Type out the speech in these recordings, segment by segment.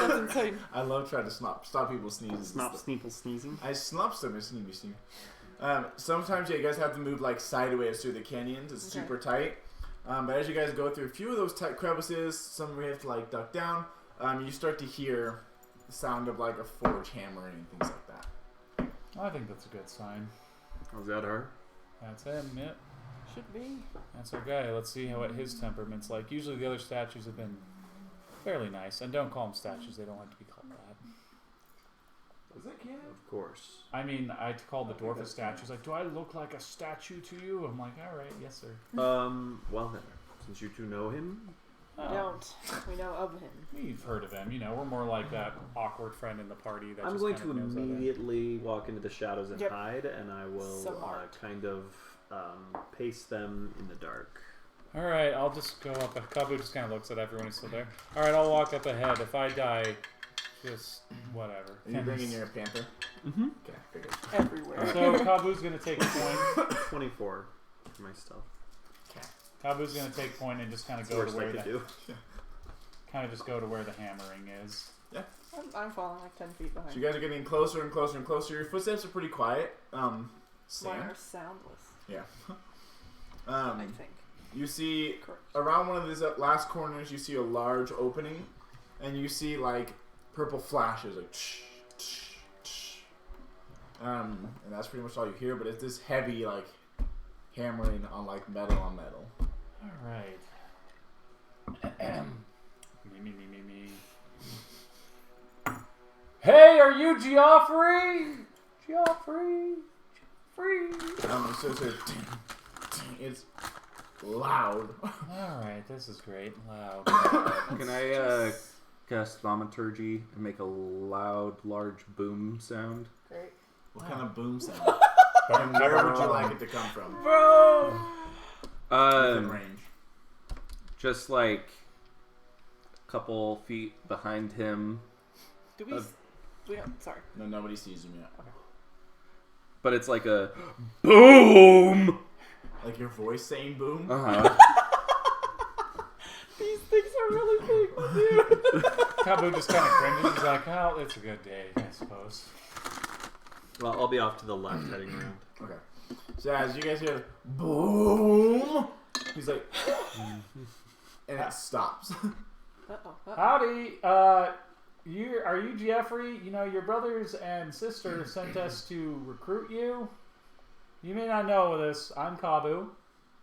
That's insane. I love trying to stop people sneezing. Sneeple sneezing. I snuffs them. It's sneeze. Sometimes you guys have to move like sideways through the canyons. It's super tight. But as you guys go through a few of those tight crevices, some where you have to like duck down. You start to hear the sound of like a forge hammering and things like that. I think that's a good sign. Was that her? That's him, yep. Should be. That's our guy. Let's see what his temperament's like. Usually the other statues have been fairly nice. And don't call them statues. They don't like to be called that. Is that canon? Of course. I mean, I call the dwarf a statue. Like, do I look like a statue to you? I'm like, all right, yes, sir. Well then, since you two know him. We don't. We know of him. We've heard of him. You know, we're more like that awkward friend in the party. That I'm just going kind to of knows of it. immediately walk into the shadows and Yep. hide, and I will kind of pace them in the dark. All right, I'll just go up. Kabu just kind of looks at everyone who's still there. All right, I'll walk up ahead. If I die, just whatever. Are you bringing your panther? Mm-hmm. Okay, figured. Everywhere. So Kabu's gonna take a point. 24 for my stealth. Okay. Kabu's gonna take point and just kind of go Worst to I where could do. kind of just go to where the hammering is. Yeah. I'm falling like 10 feet behind. So you guys are getting closer and closer and closer. Your footsteps are pretty quiet. Mine Sam. are soundless. Yeah. I think. You see Correct. around one of these last corners, you see a large opening, and you see like purple flashes, like and that's pretty much all you hear. But it's this heavy like hammering on like metal on metal. All right. me. Hey, are you Geoffrey? Geoffrey. So it's loud. All right, this is great. Loud. Can I cast thaumaturgy and make a loud, large boom sound? Great. What kind of boom sound? And where would you like it to come from? Bro. Within range. Just like a couple feet behind him. Do we? We don't. Sorry. No, nobody sees him yet. Okay. But it's like a boom. Like your voice saying boom. These things are really big, dude. Kabu just kind of cringes. He's like, oh, it's a good day, I suppose. Well, I'll be off to the left heading around. Okay. So as you guys hear boom, he's like, and it stops. Uh-oh. Howdy. Are you Geoffrey? You know, your brothers and sister sent us to recruit you. You may not know this. I'm Kabu.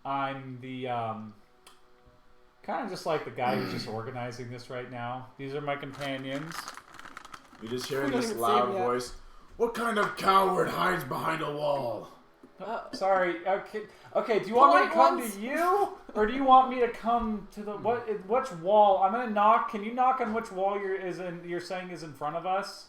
I'm the, kind of just like the guy who's just organizing this right now. These are my companions. You just hear We don't this even loud see him yet. voice. What kind of coward hides behind a wall? Sorry. Okay. Do you want me to come Polite ones. to you, or do you want me to come to the which wall? I'm gonna knock. Can you knock on which wall you're saying is in front of us?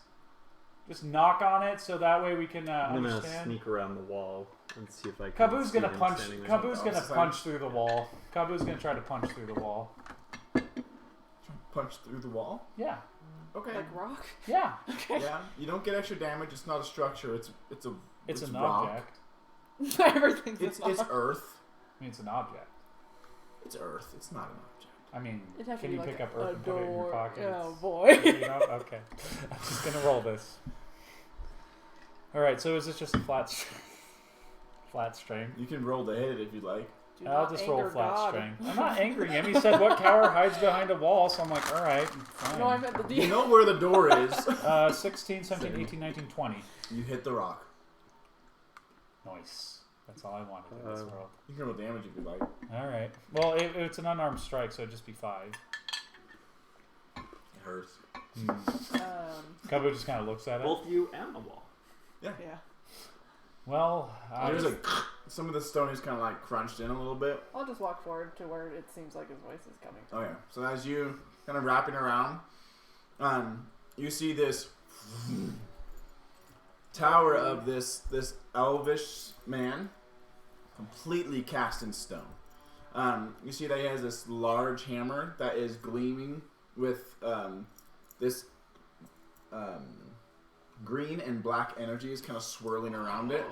Just knock on it, so that way we can I'm gonna understand. sneak around the wall and see if I can. Kabu's see gonna him punch. standing there. Kabu's gonna punch through the wall. Kabu's gonna try to punch through the wall. Punch through the wall? Yeah. Okay. Like rock? Yeah. Okay. Yeah. You don't get extra damage. It's not a structure. It's It's an rock. object. Everything's It's rock. earth. I mean, it's an object. It's earth. It's not an object. I mean, It'd have to can be you like pick up a earth and put it in your door. pocket? Oh boy. You know? Okay. I'm just gonna roll this. All right. So is this just a flat string? You can roll to hit it if you like. Do I'll not just roll anger flat God. string. I'm not angering him. He said, "What coward hides behind a wall?" So I'm like, "All right, fine." No, I meant the You know where the door is. 16, 17, 18, 19, 20. You hit the rock. Nice. That's all I wanted in this world. You can roll damage if you like. All right. Well, it's an unarmed strike, so it'd just be 5. It hurts. Kabu just kind of looks at it. Both you and the wall. Yeah. Well, There's like some of the stone is kind of like crunched in a little bit. I'll just walk forward to where it seems like his voice is coming from. Oh yeah. So as you kind of wrapping around, you see this tower of this elvish man, completely cast in stone. You see that he has this large hammer that is gleaming with this green and black energies kind of swirling around it.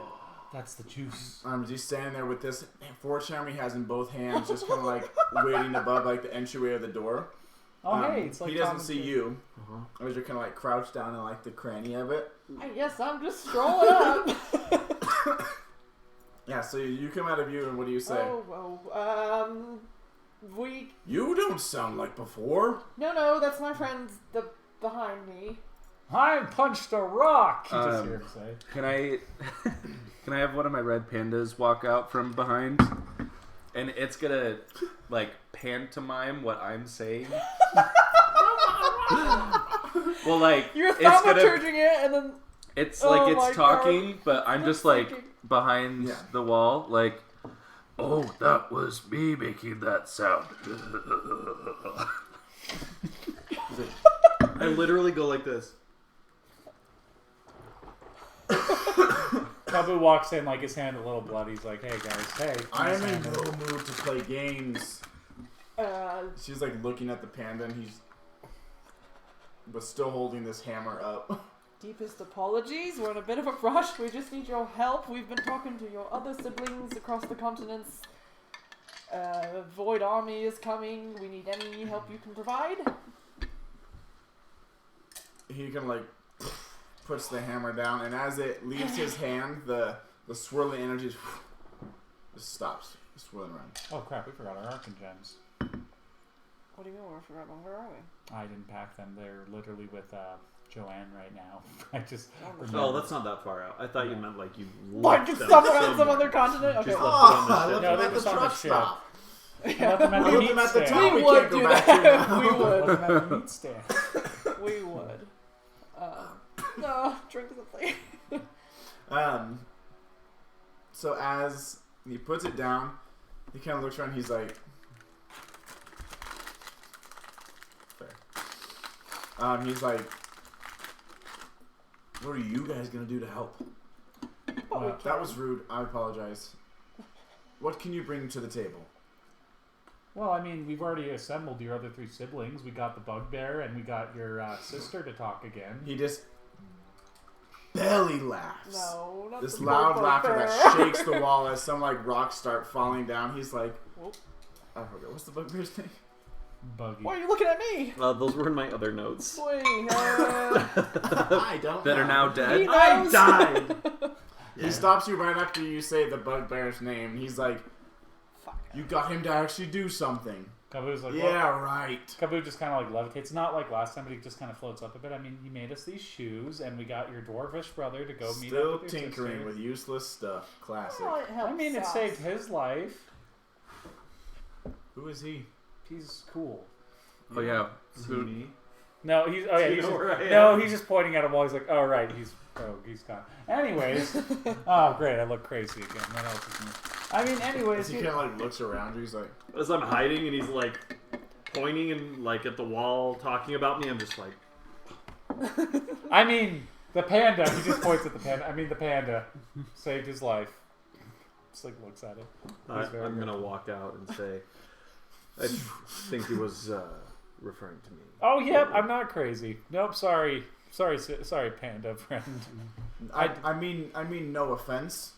that's the juice. He's standing there with this forge hammer he has in both hands, just kind of like waiting above like the entryway of the door. Oh, hey, it's like he doesn't Tom and see Jerry. you, as you're kind of like crouched down in like the cranny of it. I guess I'm just strolling up. Yeah, so you come out of view, and what do you say? We... You don't sound like before. No, that's my friends behind me. I punched a rock. You just hear him say. Can I have one of my red pandas walk out from behind? And it's gonna like pantomime what I'm saying. Well, like You're it's gonna. thaumaturging it, and then... It's Oh like my it's talking, God. but I'm just like behind the wall, like, oh, that was me making that sound. I literally go like this. Kabu walks in, like his hand a little bloody. He's like, "Hey guys, hey." I am in no mood to play games. She's like looking at the panda, and he's but still holding this hammer up. Deepest apologies. We're in a bit of a rush. We just need your help. We've been talking to your other siblings across the continents. Void army is coming. We need any help you can provide. He can like puts the hammer down, and as it leaves his hand, the swirling energy just stops swirling around. Oh crap! We forgot our Arcane gems. What do you mean we're forgotten? Where are we? I didn't pack them. They're literally with Joanne right now. I just Oh, that's not that far out. I thought you meant like you Like left them someone on some somewhere. other continent? Okay. Just left them on the No, ship. they're at the just on the truck ship. stop. left them at We the left meat them at the stand. top. We We would can't go do back that. to now. We would. Left them at the meat stand. We would. No, drink something. So as he puts it down, he kind of looks around. He's like, fair. He's like, what are you guys gonna do to help? That was rude. I apologize. What can you bring to the table? Well, I mean, we've already assembled your other three siblings. We got the bugbear, and we got your sister to talk again. He just belly laughs. No, not This the loud bugbear. laughter that shakes the wall as some like rocks start falling down. He's like, Whoop. I forget what's the bugbear's name. Buggy. Why are you looking at me? Those were in my other notes. Boy, I don't That know. are now dead. He I knows. died! He stops you right after you say the bugbear's name. He's like, Fuck. you got him to actually do something. Kabu's like, Yeah, right. Kabu just kind of like levitates. Not like last time, but he just kind of floats up a bit. I mean, you made us these shoes, and we got your dwarfish brother to go meet Still up with your tinkering sister. with useless stuff. Classic. Well, it helps I mean, it us. saved his life. Who is he? He's cool. Oh yeah. See me? No, he's oh yeah, Do you he's know just, where I am? no, he's just pointing at him while he's like, oh right, he's gone. Anyways, oh great, I look crazy again. What else is new? I mean, anyways, He kind of like looks around you. He's like, As I'm hiding and he's like pointing and like at the wall talking about me, I'm just like, I mean, the panda. He just points at the panda. I mean, the panda saved his life. Just like looks at it. He's very I'm good. gonna walk out and say, I think he was referring to me. Oh yep, I'm not crazy. Nope, sorry, panda friend. I mean, no offense.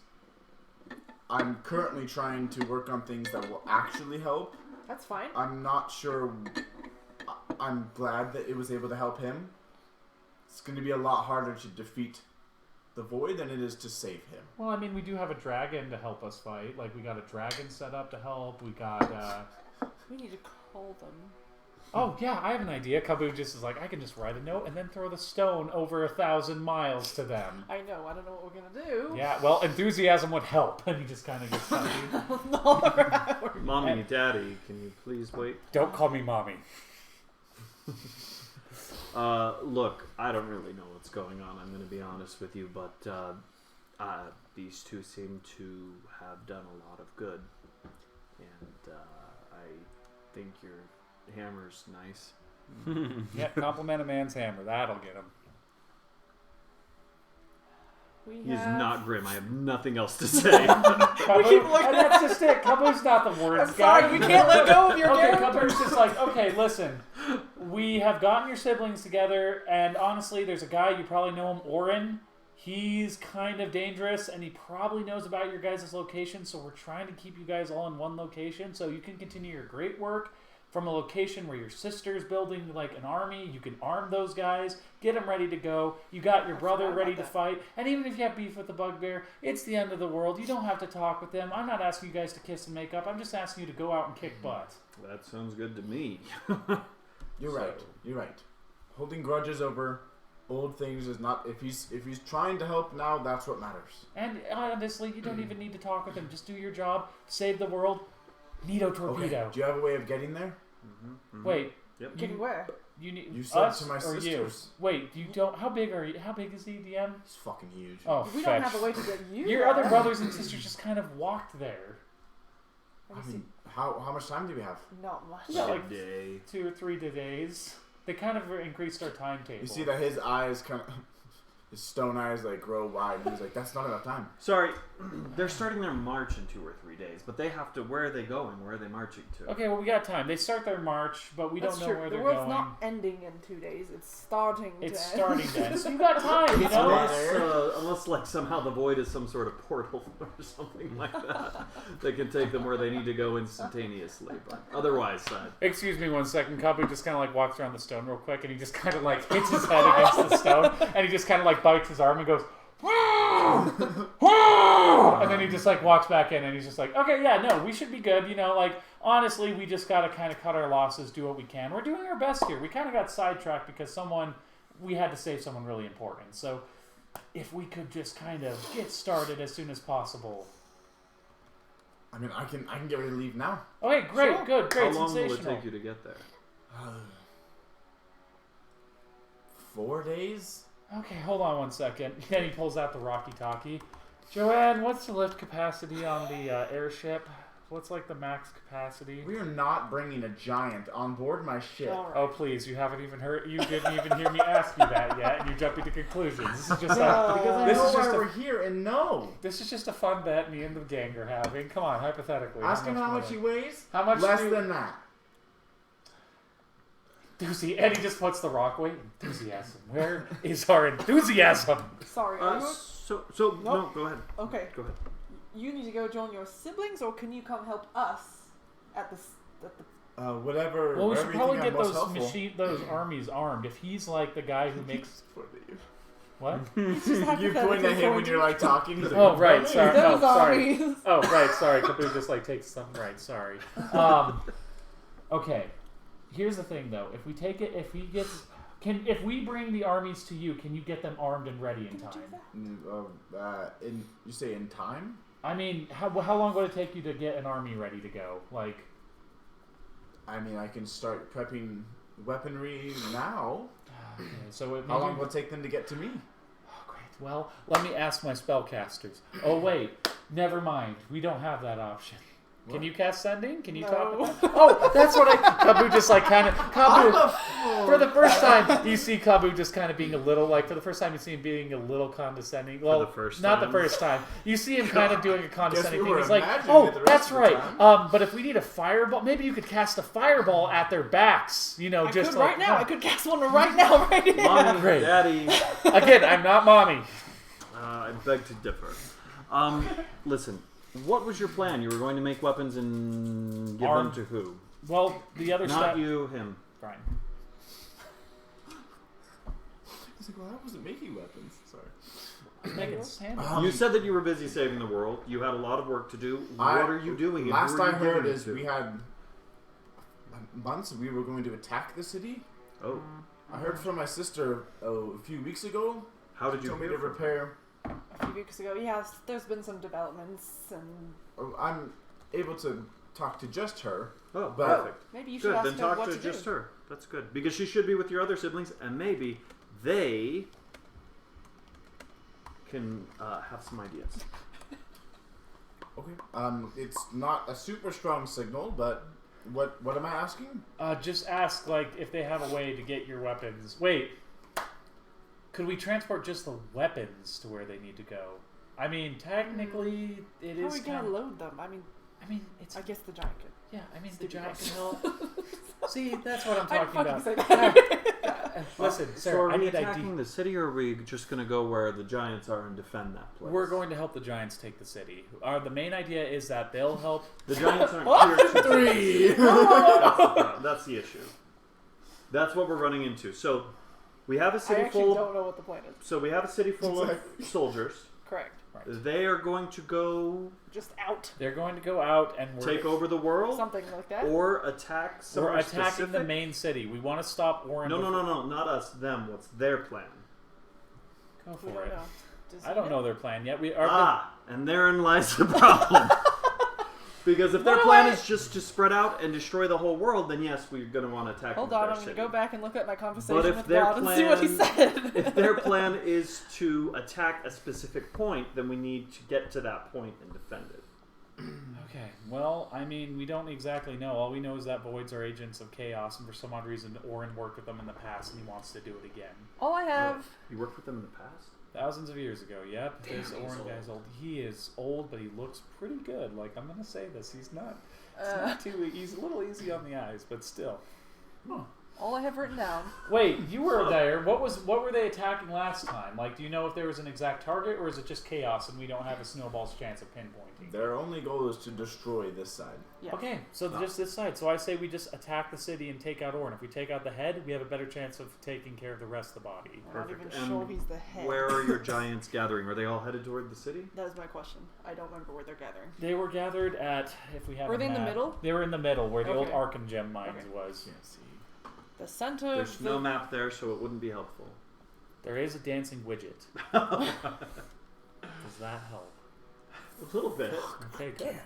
I'm currently trying to work on things that will actually help. That's fine. I'm not sure. I'm glad that it was able to help him. It's going to be a lot harder to defeat the void than it is to save him. Well, I mean, we do have a dragon to help us fight. Like, we got a dragon set up to help. We got, We need to call them. oh, yeah, I have an idea. Kabu just is like, I can just write a note and then throw the stone over 1,000 miles to them. I know. I don't know what we're gonna do. Yeah, well, enthusiasm would help. And he just kind of gets happy. All around. Mommy, Daddy, can you please wait? Don't call me mommy. Look, I don't really know what's going on. I'm going to be honest with you, but these two seem to have done a lot of good, and I think your hammer's nice. Yeah, compliment a man's hammer. That'll get him. He's not grim. I have nothing else to say. Kabu, keep looking and that's just it. Kabu's not the words I'm guy. sorry, we can't let go of your Okay, character. Kabu's just like, okay, listen. We have gotten your siblings together, and honestly, there's a guy, you probably know him, Orin. He's kind of dangerous, and he probably knows about your guys' location, so we're trying to keep you guys all in one location so you can continue your great work, from a location where your sister's building like an army. You can arm those guys, get them ready to go. You got your brother ready to fight. And even if you have beef with the bugbear, it's the end of the world. You don't have to talk with them. I'm not asking you guys to kiss and make up. I'm just asking you to go out and kick butt. That sounds good to me. You're right. You're right. Holding grudges over old things is not. If he's trying to help now, that's what matters. And honestly, you don't even need to talk with him. Just do your job, save the world. Nito torpedo. Okay. Do you have a way of getting there? Wait. Yep. Getting where? You need You said us to my or sisters. you? Wait, you don't. How big are you? How big is the DM? It's fucking huge. Oh, We fetch. don't have a way to get you. Your there. other brothers and sisters just kind of walked there. Let me I see. mean, how much time do we have? Not much. Yeah, Like like a day. 2 or 3 days. They kind of increased our timetable. You see that his eyes kind of, his stone eyes like grow wide. And he's like, that's not enough time. Sorry, they're starting their march in 2 or 3 days, but they have to. Where are they going? Where are they marching to? Okay, well we got time. They start their march, but we That's don't know true. where The they're world's going. not ending in 2 days. It's starting to It's end. starting then, so you got time. You know. Unless like somehow the void is some sort of portal or something like that, that can take them where they need to go instantaneously. But otherwise, Excuse me 1 second. Kabu just kind of like walks around the stone real quick, and he just kind of like hits his head against the stone, and he just kind of like bites his arm and goes, and then he just like walks back in, and he's just like, okay, yeah, no, we should be good. You know, like honestly, we just gotta kind of cut our losses, do what we can. We're doing our best here. We kind of got sidetracked because we had to save someone really important. So if we could just kind of get started as soon as possible. I mean, I can get ready to leave now. Okay, great, Sure. good, great, how long will it sensational. take you to get there? 4 days? Okay, hold on 1 second. Then he pulls out the walkie-talkie. Joanne, what's the lift capacity on the airship? What's like the max capacity? We are not bringing a giant on board my ship. Alright. Oh please, you haven't even heard. You didn't even hear me ask you that yet, and you're jumping to conclusions. This is just No. Because I This know is why just a- we're here and no. this is just a fun bet me and the gang are having. Come on, hypothetically. Ask him how more? much he weighs. How much Less do- than that. Enthusi- and he just puts the rock weight. Enthusiasm. Where is our enthusiasm? Sorry. Are you... So no, go ahead. Okay. Go ahead. You need to go join your siblings, or can you come help us at the? Whatever. Well, we should wherever you probably think get I'm most those helpful. those armies armed. If he's like the guy who makes what? You point at him when you're like talking. He's like, Oh right, sorry. Oh, Those sorry. armies. Oh right, sorry. Kaboo just like takes some. Right, sorry. Okay. Here's the thing, though. If we take it, if we bring the armies to you, can you get them armed and ready in Can you do time? that? you say in time? I mean, how long would it take you to get an army ready to go? Like, I mean, I can start prepping weaponry now. okay, so it How long will it take them to get to me? Oh, great. Well, let me ask my spellcasters. Oh wait, never mind. We don't have that option. Can What? you cast sending? Can you No. talk about Oh, that's what Kaboo just like kind of for the first time you see Kaboo just kind of being a little like for the first time you see him being a little condescending. Well, the first not time. the first time. You see him kind of doing a condescending we thing. were He's like, imagining "Oh, it the rest that's of the right. time." But if we need a fireball, maybe you could cast a fireball at their backs. You know, I just could like right now. I could cast one right now, right here. Mommy, Great. Daddy, Again, I'm not mommy. I beg to differ. Listen, what was your plan? You were going to make weapons and give Armed. them to who? Well, the other Not stuff. you, him. Fine. He's like, well, I wasn't making weapons. Sorry. Making sandals. You said that you were busy saving the world. You had a lot of work to do. What are you doing? and Last who are I you heard giving it is to? we had months we were going to attack the city. Oh, I heard from my sister a few weeks ago. how did She you told me hear to from her? repair. A few weeks ago, yes. There's been some developments, and I'm able to talk to just her. Oh, But- perfect. maybe you should Good. ask Then her talk what to to just do. her. That's good because she should be with your other siblings, and maybe they can have some ideas. Okay. It's not a super strong signal, but what am I asking? Just ask, like, if they have a way to get your weapons. Wait. Could we transport just the weapons to where they need to go? I mean, technically, it How are is we gonna kind of... load them? I mean, it's... I guess the giant could. Yeah, I mean, the Stupid giant can question. help. See, that's what I'm I talking didn't about. fucking say that. Listen, So sir, are I we need attacking ID. the city, or are we just going to go where the giants are and defend that place? We're going to help the giants take the city. The main idea is that they'll help. The giants aren't here to Three. That's the issue. That's what we're running into. So we have a I city actually full. don't know what the plan is. So we have a city full of soldiers. Correct. They are going to go Just out. They're going to go out and take over the world, Something like that. or attack somewhere We're attacking specific. the main city. We want to stop Orin. No, not us. Them. What's their plan? Go We for don't it. know. Does I he don't know? know their plan yet. We are. And therein lies the problem. Because if their What do plan I- is just to spread out and destroy the whole world, then yes, we're going to want to attack. Hold them with on, their I'm going city. to go back and look at my conversation But if with their God and see what he said. If their plan is to attack a specific point, then we need to get to that point and defend it. Okay. Well, I mean, we don't exactly know. All we know is that voids are agents of chaos, and for some odd reason, Orin worked with them in the past, and he wants to do it again. All I have... You worked with them in the past? Thousands of years ago, yep. Damn, This he's Orin old. guy's old. He is old, but he looks pretty good. Like, I'm gonna say this. He's not he's a little easy on the eyes, but still. all I have written down... Wait, you were there. What were they attacking last time? Like, do you know if there was an exact target, or is it just chaos and we don't have a snowball's chance of pinpointing? Their only goal is to destroy this side. Yeah. Okay, so just this side. So I say we just attack the city and take out Orin. If we take out the head, we have a better chance of taking care of the rest of the body. I'm not even Perfect. sure And he's the head. Where are your giants gathering? Are they all headed toward the city? That is my question. I don't remember where they're gathering. They were gathered at, if we have Were a they in the map- middle? They were in the middle, where the old Okay. Arkham Gem mines Okay. was. Can't see. The center There's of no the... map there, so it wouldn't be helpful. There is a dancing widget. Does that help? A little bit. Okay, good.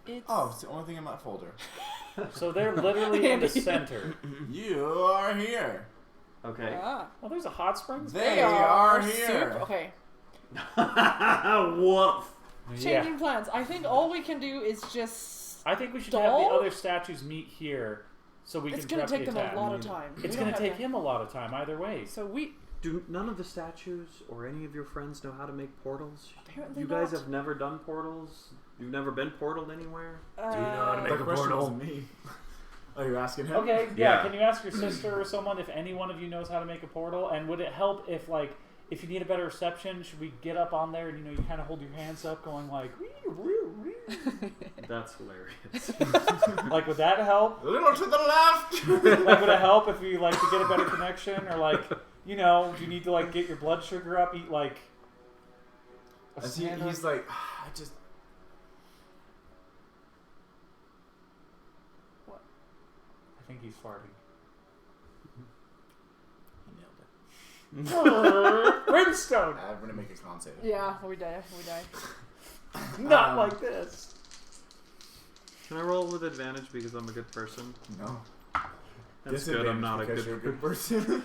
It's... Oh, it's the only thing in my folder. So they're literally in the Andy. center. You are here. Okay. Ah, Oh, there's a hot springs? They are here. super... Okay. Woof. Changing plans. I think all we can do is just... I think we should Doll? have the other statues meet here so we It's can going to prep take the them attack. a lot of time. It's We going don't to have take him a lot of time either way. So we... Do none of the statues or any of your friends know how to make portals? Apparently You guys not. have never done portals? You've never been portaled anywhere? Do you know how to The question was me. Oh, you're asking him? Okay, yeah. Yeah. Can you ask your sister or someone if any one of you knows how to make a portal? And would it help if, like, if you need a better reception, should we get up on there and, you know, you kind of hold your hands up going like, That's hilarious. like, would that help? A little to the left. Like, would it help if you, like, to get a better connection? Or, like, you know, do you need to, like, get your blood sugar up, eat, like, a As sandwich? he's like, I just. I think he's farting. He nailed it. Brimstone! I'm gonna make a con save. Yeah, we die. We die. Not like this. Can I roll with advantage because I'm a good person? No. That's good. I'm not a because good you're a good person.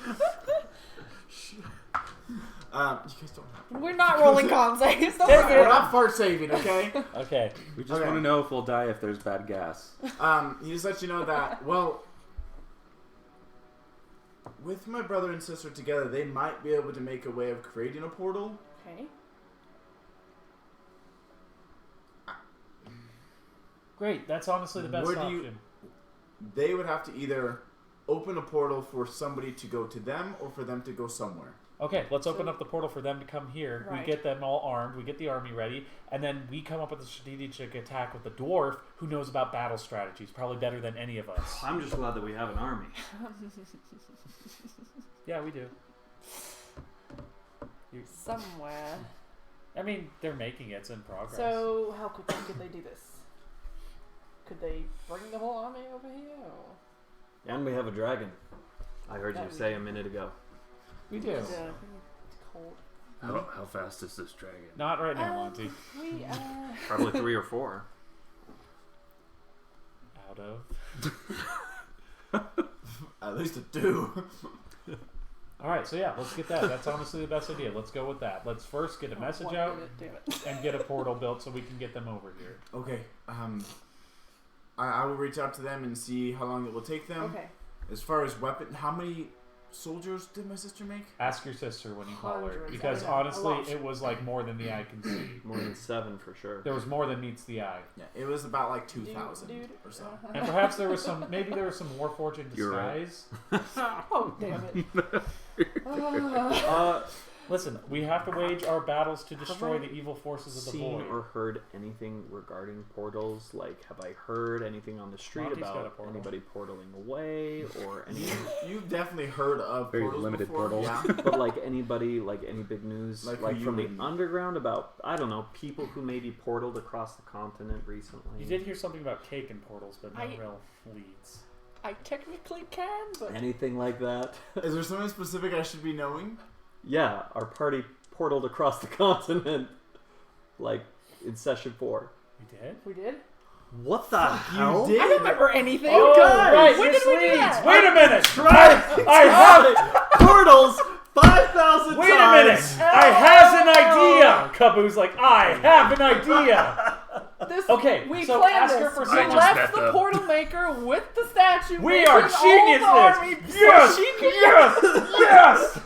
You guys don't have. We're not rolling con saves. Don't Take worry. We're not fart saving, okay? Okay. We just Okay. want to know if we'll die if there's bad gas. He just let you know that, well, with my brother and sister together, they might be able to make a way of creating a portal. Okay. Great. That's honestly the best Would you- option. They would have to either open a portal for somebody to go to them or for them to go somewhere. Okay, let's open up the portal for them to come here. Right. We get them all armed. We get the army ready, and then we come up with a strategic attack with the dwarf, who knows about battle strategies, probably better than any of us. I'm just glad that we have an army. Yeah, we do. Somewhere. I mean, they're making it. It's in progress. So, how quickly could they do this? Could they bring the whole army over here? Or? And we have a dragon. I heard That you we say do. a minute ago. we do. Yeah, it's cold. How fast is this dragon? Not right now, Monty. We, Probably 3 or 4. Out of. At least a 2. All right, so yeah, let's get that. That's honestly the best idea. Let's go with that. Let's first get a message one out minute, damn it. and get a portal built so we can get them over here. Okay. I will reach out to them and see how long it will take them. Okay. As far as weapon, how many soldiers did my sister make? Ask your sister when you call her, Hundreds. because I know. A honestly, lot. it was like more than the eye can see. More than 7 for sure. There was more than meets the eye, Yeah, it was about like 2,000 Dude. or so. and perhaps there was some. Maybe there was some Warforged in You're right. disguise. Oh, damn it. Listen, we have to wage our battles to destroy the evil forces of the Seen void. or heard anything regarding portals? Like, have I heard anything on the street Monty's got a about portal. anybody portaling away or any? You've definitely heard of Very portals limited before, portals. Yeah. But like anybody, like any big news, Like like who from you the would- underground about I don't know people who maybe portaled across the continent recently. You did hear something about cake and portals, but no I- real leads. I technically can, but Anything like that? Is there something specific I should be knowing? Yeah, our party portaled across the continent, like in session 4. We did? we did. What the hell? did? I don't remember anything. Oh, guys! right, When Miss did we do Leeds. that? Wait a minute! Try I have portals 5,000 Wait a minute! times. I have an idea! Kabu's like, I have an idea! This, Okay, we so planned ask this. her for We someone- left met the them. portal maker with the statue. We are making all the army geniuses! so Yes! she can- Yes! Yes!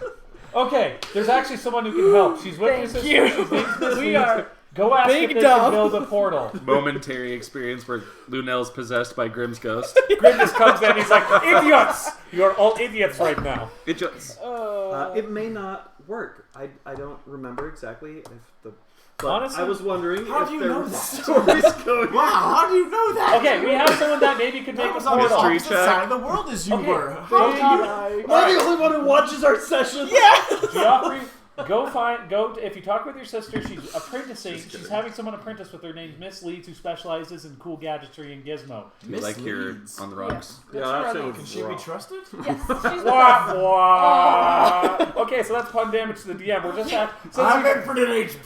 Okay, there's actually someone who can help. She's with your Thank sister. you. She's named Miss We Leeds. are Go ask big if they dumb. can build a portal. Momentary experience where Lunel's possessed by Grimm's ghost. Grim just comes in, he's like, idiots! You're all idiots right now. It just It may not work. I don't remember exactly if the. But Honestly, I was wondering how if do you there know were that? stories going on. Wow, how do you know that? Okay, we have someone that maybe could make I a was on the portal. Mystery opposite check. side of the world as you Okay. were. How did I? Am I the only one who watches our sessions? Geoffrey, if you talk with your sister, she's apprenticing. She's having someone apprentice with her named Miss Leeds, who specializes in cool gadgetry and gizmo. you like your Misleads. on the rocks. Yeah, That's that right. sounds Can she be wrong. trusted? Yes, she's the Wah, best. wah. Okay, so that's pun damage to the DM. We're just at I'm infinite HP.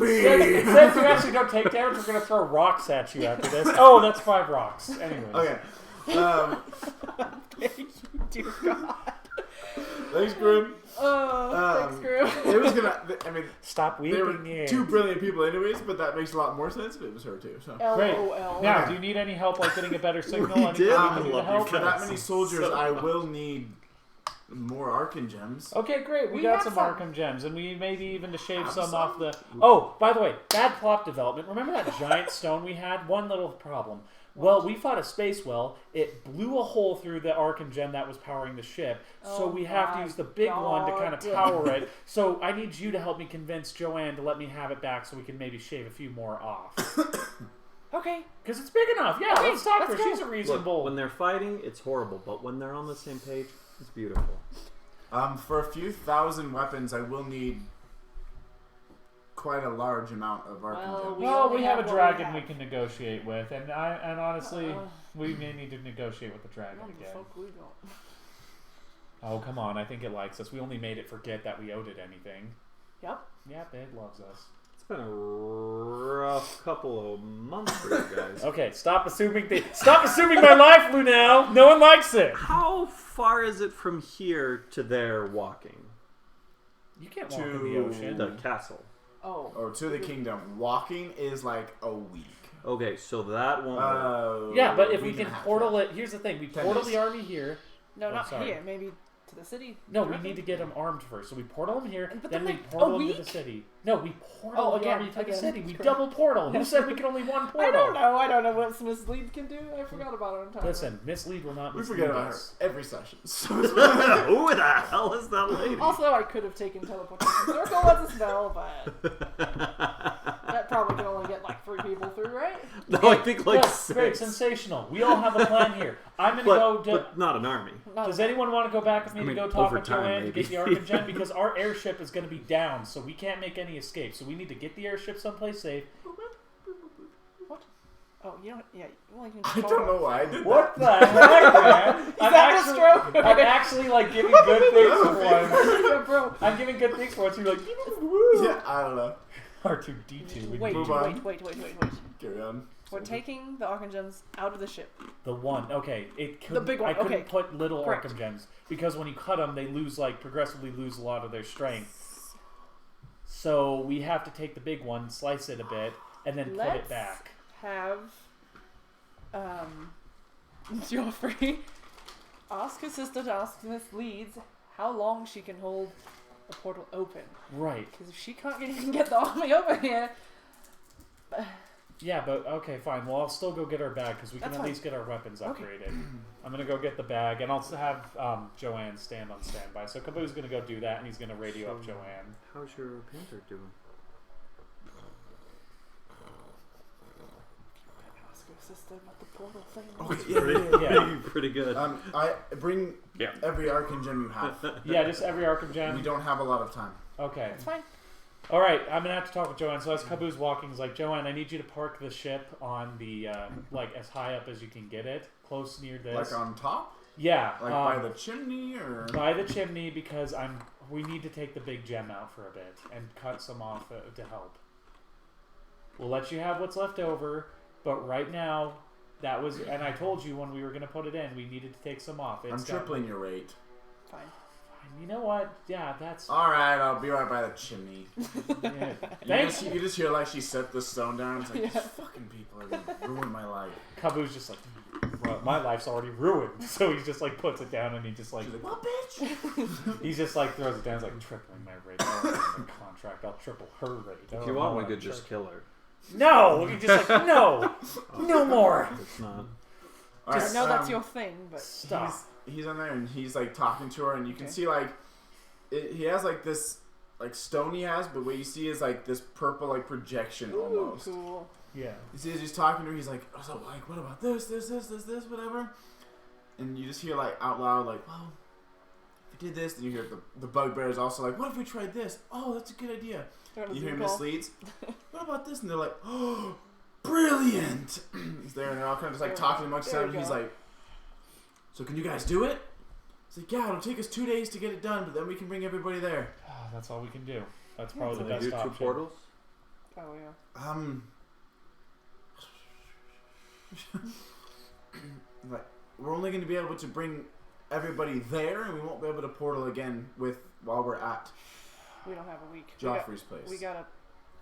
since you actually don't take damage, we're gonna throw rocks at you after this. Oh, that's 5 rocks. Anyways. Okay. Thank you, dear God. Thanks, Grim. Thanks, Grim. It was gonna. I mean, Stop they were weeping in. two brilliant people, anyways. But that makes a lot more sense if it was her too. So Great. LOL. Now, do you need any help, like getting a better signal? We Anything did. we I can do to love you help? for that guys. many soldiers, So I much. will need more Arcan gems. Okay, great. We We got have some some. Arkham gems, and we maybe even to shave Have some some? off the. Oh, by the way, bad plot development. Remember that giant stone we had? One little problem. Well, we fought a space well. It blew a hole through the Arkham gem that was powering the ship. So Oh we have to my use the big one to kind of God. power it. So I need you to help me convince Joanne to let me have it back so we can maybe shave a few more off. Okay. Because it's big enough. Yeah, Okay, let's talk to her. let's go. She's a Look, reasonable. when they're fighting, it's horrible, but when they're on the same page, it's beautiful. For a few thousand weapons, I will need quite a large amount of Arcan Well, gems. Well, only we have a what we dragon we have. can negotiate with, and honestly, we may need to negotiate with the dragon What the again. fuck we got? Oh, come on, I think it likes us. We only made it forget that we owed it anything. Yep. Yep, it loves us. It's been a rough couple of months for you guys. Okay, stop assuming my life, Lunel. No one likes it. How far is it from here to there walking? You can't walk in To- the ocean. The castle. Oh. Or to the kingdom. Walking is like a week. Okay, so that won't work. Yeah, but if we week can and a half, portal yeah. it, here's the thing: we 10 portal days. the army here. No, Oh, not sorry. here. Maybe to the city. No, we directly? need to get them armed first. So we portal them here, But then we then, like, portal a them to the week? city. No, we portal Oh, the again, army to the again. city. We Correct. double portal. Who said we could only one portal? I don't know. I don't know what Miss Lead can do. I forgot about her entirely. Listen, Miss Lead will not We mislead forget about her us. every session. So Who the hell is that lady? Also, I could have taken teleportation circle as a spell, but that probably can only get like 3 people through, right? No, I think like Good, 6. great, sensational. We all have a plan here. I'm gonna but, go. but not an army. Not Does a- anyone want to go back with me I mean, to go talk over with time, Joanne to maybe. get the Arkham Gem? Because our airship is going to be down, so we can't make any escape. So we need to get the airship someplace safe. Oh, you don't. Yeah. Well, you I don't know why I did What the heck, man? Is that the stroke? I'm actually like giving good things for once. Yeah, bro. I'm giving good things for once. You're like that. Yeah, I don't know. R2D2. Wait, Move on. wait. Carry on. We're taking the Arcan Gems out of the ship. The one, okay. It could, The big one, I couldn't okay. put little Correct. Arkham Gems because when you cut them, they lose progressively lose a lot of their strength. So we have to take the big one, slice it a bit, and then put it Let's back. have Geoffrey ask his sister to ask Miss Leeds how long she can hold the portal open. Right. Because if she can't even get the army over here, Yeah, but okay, fine. Well, I'll still go get our bag because we can That's at fine. least get our weapons Okay. upgraded. I'm gonna go get the bag, and I'll have Joanne stand on standby. So Kaboo's gonna go do that, and he's gonna radio up Joanne. How's your panther doing? ask your sister about the portal thing. Okay, Yeah. Pretty good. I bring Yeah. every Arcan gem you have. Yeah, just every Arkham We gem. don't have a lot of time. Okay. It's fine. All right, I'm gonna have to talk with Joanne. So as Kaboo's walking, he's like, Joanne, I need you to park the ship on the like as high up as you can get it, close near this. Like on top? Yeah, Like by the chimney or? by the chimney because we need to take the big gem out for a bit and cut some off to help. We'll let you have what's left over, but right now that was, and I told you when we were gonna put it in, we needed to take some off. I'm It's tripling your rate. Fine. You know what? Yeah, that's. Alright, I'll be right by the chimney. Yeah. You Thanks. just hear like she set the stone down. It's like, Yeah. these fucking people are gonna ruin my life. Kaboo's just like, well, my life's already ruined. So he just like puts it down and he just like, She's like, well, bitch! he just like throws it down. He's like tripling my rate. I'll give her the contract. I'll triple her rate. I If don't you know want, we what could I'm just kill her. No, he just like no, no more. It's not. Alright, I know that's your thing, but Stop. He's on there and he's like talking to her, and you can Okay. see like he has like this like stone he has, but what you see is like this purple like projection ooh, almost. cool. Yeah. You see, as he's talking to her, he's like, oh, so like, what about this, whatever, and you just hear like out loud like, well, if we did this, then you hear the bugbear is also like, what if we tried this? Oh, that's a good idea. You hear Miss Leeds, what about this? And they're like, oh, brilliant. He's there, and they're all kind of just like talking amongst There themselves. we He's go. like, so can you guys do it? He's like, yeah, it'll take us 2 days to get it done, but then we can bring everybody there. That's all we can do. That's Yeah, probably so the Can best you do option. 2 portals? Oh yeah. Like, we're only going to be able to bring everybody there, and we won't be able to portal again while we're at We don't have a week. Joffrey's place. We gotta.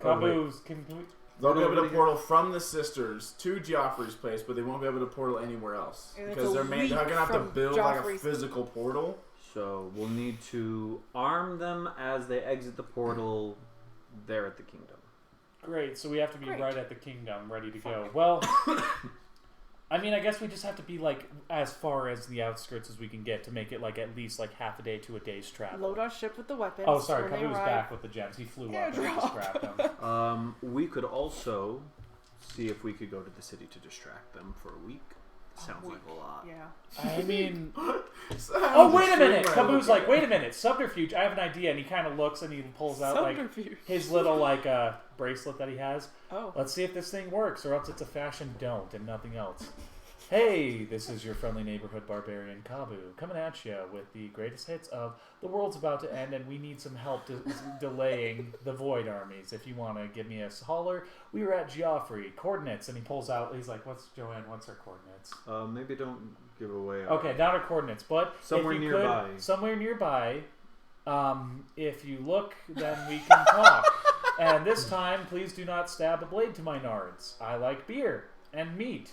Kaboo's can we? They'll be able to Nobody- portal from the sisters to Joffrey's place, but they won't be able to portal anywhere else And it's because a they're week gonna have to from build like a Joffrey's- physical portal. So we'll need to arm them as they exit the portal there at the kingdom. Great. So we have to be Great. right at the kingdom, ready to go. Well, I mean, I guess we just have to be like as far as the outskirts as we can get to make it like at least like half a day to a day's travel. Load our ship with the weapons. Oh, sorry. when they Kaboo's arrive. back with the gems. He flew up and we just Airdrop. grabbed them. We could also see if we could go to the city to distract them for a week. Sounds like a lot. Yeah. I mean, So oh wait a minute. Extreme Kaboo's level. like, wait a minute, subterfuge. I have an idea, and he kind of looks and he pulls out like Subterfuge. his little like bracelet that he has. Oh. Let's see if this thing works, or else it's a fashion don't and nothing else. Hey, this is your friendly neighborhood barbarian Kaboo, coming at you with the greatest hits of The World's About to End, and we need some help delaying the Void armies. If you want to give me a holler, we were at Joffrey. Coordinates, and he pulls out, he's like, what's Joanne, what's her coordinates? Maybe don't give away. Our... Okay, not our coordinates, but Somewhere if you nearby. Could, somewhere nearby. If you look, then we can talk. And this time, please do not stab a blade to my nards. I like beer and meat.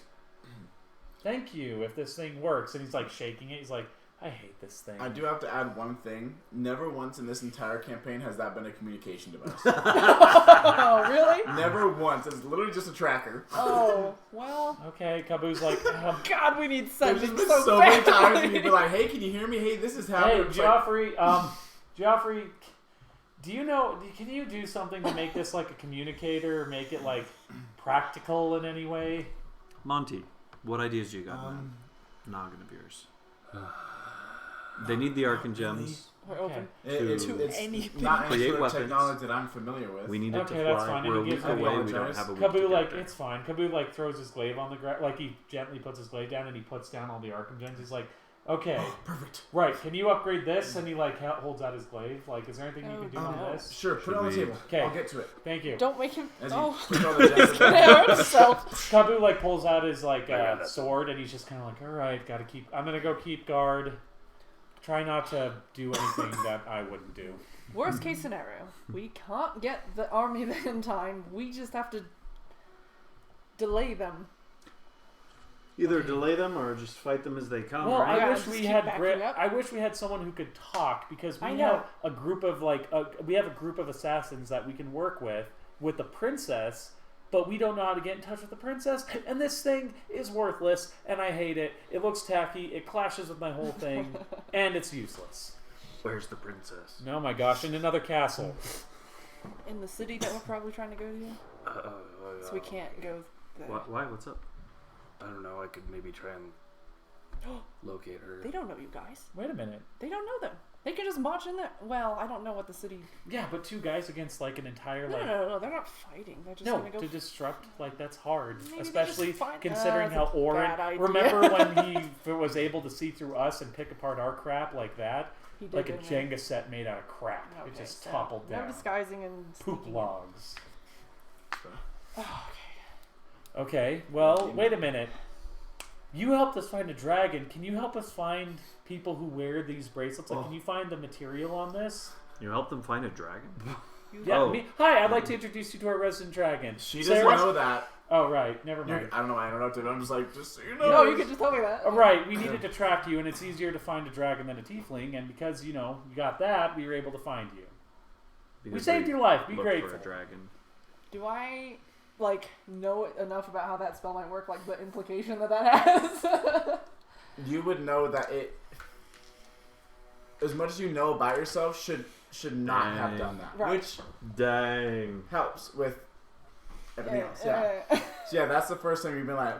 Thank you. If this thing works, and he's like shaking it, he's like, I hate this thing. I do have to add one thing. Never once in this entire campaign has that been a communication device. Oh, really? Never once. It's literally just a tracker. Oh, well. Okay, Kaboo's like, God, we need There's something just been so, so many badly. times when you'd be like, hey, can you hear me? Hey, this is hey, happening. It's like, Joffrey, Joffrey, do you know, can you do something to make this like a communicator, or make it like practical in any way? Monty, what ideas do you got, man? Noggin of yours. They need the Arcan gems. We're open. it's to anything. not create any sort of weapons. technology that I'm familiar with. We need it Okay, to that's fly. fine. We're a And he week gives me away. the We don't apologize. have a week Kaboo, to like, get it's fine. Kaboo, like, throws his glaive on the ground. Like, he gently puts his glaive down and he puts down all the Arkham gems. He's like, okay, Oh, perfect. right, can you upgrade this? And he, like, holds out his glaive. Like, is there anything you can do on no. this? Sure, put Should it on the we- table. Okay. I'll get to it. Thank you. Don't make him. As you Oh. put all the gems He's gonna hurt himself. Kaboo, like, pulls out his, like, sword and he's just kind of like, alright, I'm gonna go keep guard. Try not to do anything that I wouldn't do. Worst case scenario, we can't get the army there in time. We just have to delay them. Either delay them or just fight them as they come. Well, right? Yeah, I wish just we keep had backing up. I wish we had someone who could talk because we I have know. a group of we have a group of assassins that we can work with the princess, but we don't know how to get in touch with the princess, and this thing is worthless, and I hate it. It looks tacky. It clashes with my whole thing, and it's useless. Where's the princess? Oh my gosh! In another castle. In the city that we're probably trying to go to, so we can't go there. Why? What's up? I don't know. I could maybe try and locate her. They don't know you guys. Wait a minute. They don't know them. They can just march in there. Well, I don't know what the city. Yeah, but two guys against like an entire No, they're not fighting. They're just No, gonna go. to disrupt, that's hard. Maybe they Especially just find- considering that's how a Orin... bad idea. Remember when he was able to see through us and pick apart our crap like that? He did, Like a didn't he? Jenga set made out of crap. It Okay, just so toppled no down. disguising and Poop sneaking in. logs. Oh, Okay, well, wait a minute. You helped us find a dragon. Can you help us find people who wear these bracelets? Like, can you find the material on this? You help them find a dragon? Yeah, Oh. Hi, I'd like to introduce you to our resident dragon. She doesn't Sarah? know that. Oh, right. Never mind. I don't know. I don't know what to do. I'm just like, just so you know. No, you can just tell me that. Oh, right, we needed to track you, and it's easier to find a dragon than a tiefling, and because, you got that, we were able to find you. Because We saved your life. Be look grateful. for a dragon. Do I know enough about how that spell might work? Like the implication that has. You would know that it, as much as you know about yourself, should not have done that. Right. Which Dang. helps with everything else. Yeah. So yeah, that's the first time you've been like,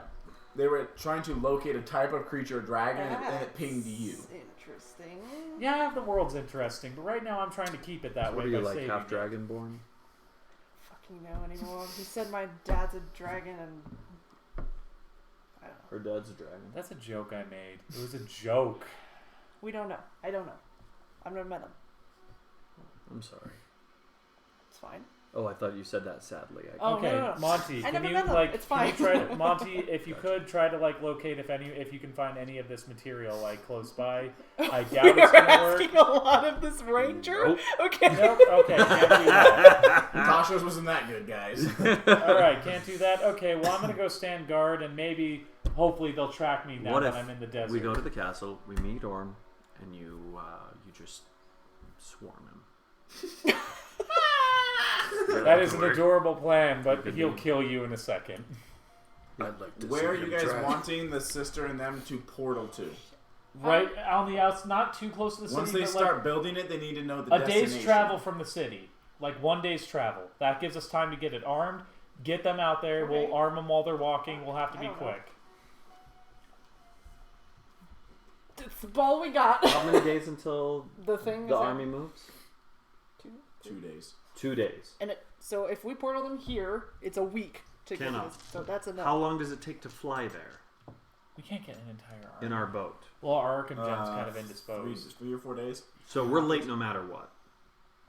they were trying to locate a type of creature, a dragon, and it pinged you. Interesting. Yeah, the world's interesting, but right now I'm trying to keep it that What way are you, by like saving half it. dragonborn? Fucking know anymore. He said my dad's a dragon, and I don't know. Her dad's a dragon. That's a joke I made. It was a joke. We don't know. I don't know. I've never met him. I'm sorry. It's fine. Oh, I thought you said that sadly. Oh, Okay, no. Monty, I can never you met them. It's can you fine. try to, Monty, if you could try to locate if you can find any of this material close by. I doubt We're it's gonna work. asking a lot of this ranger. Nope. Okay. Nope. Okay, can't do that. Tasha's wasn't that good, guys. All right, can't do that. Okay, well I'm gonna go stand guard and hopefully they'll track me now What that if I'm in the desert. we go to the castle, we meet Orm, and you just swarm him? That is an adorable plan, but Could he'll be. kill you in a second. I'd like to Where are see you him guys try. wanting the sister and them to portal to? Right on the outs, not too close to the city. Once they but start building it, they need to know the a destination. day's travel from the city, like 1 day's travel. That gives us time to get it armed, get them out there. Okay. We'll arm them while they're walking. We'll have to I be don't know. quick. It's the ball we got. How many days until The thing the is army moves? 2 days. 2 days. So if we portal them here, it's a week to get Cannot. this. So that's enough. How long does it take to fly there We can't get an entire army. in our boat? Well, our Arkham Gem's kind of indisposed. 3 or 4 days. So we're late no matter what.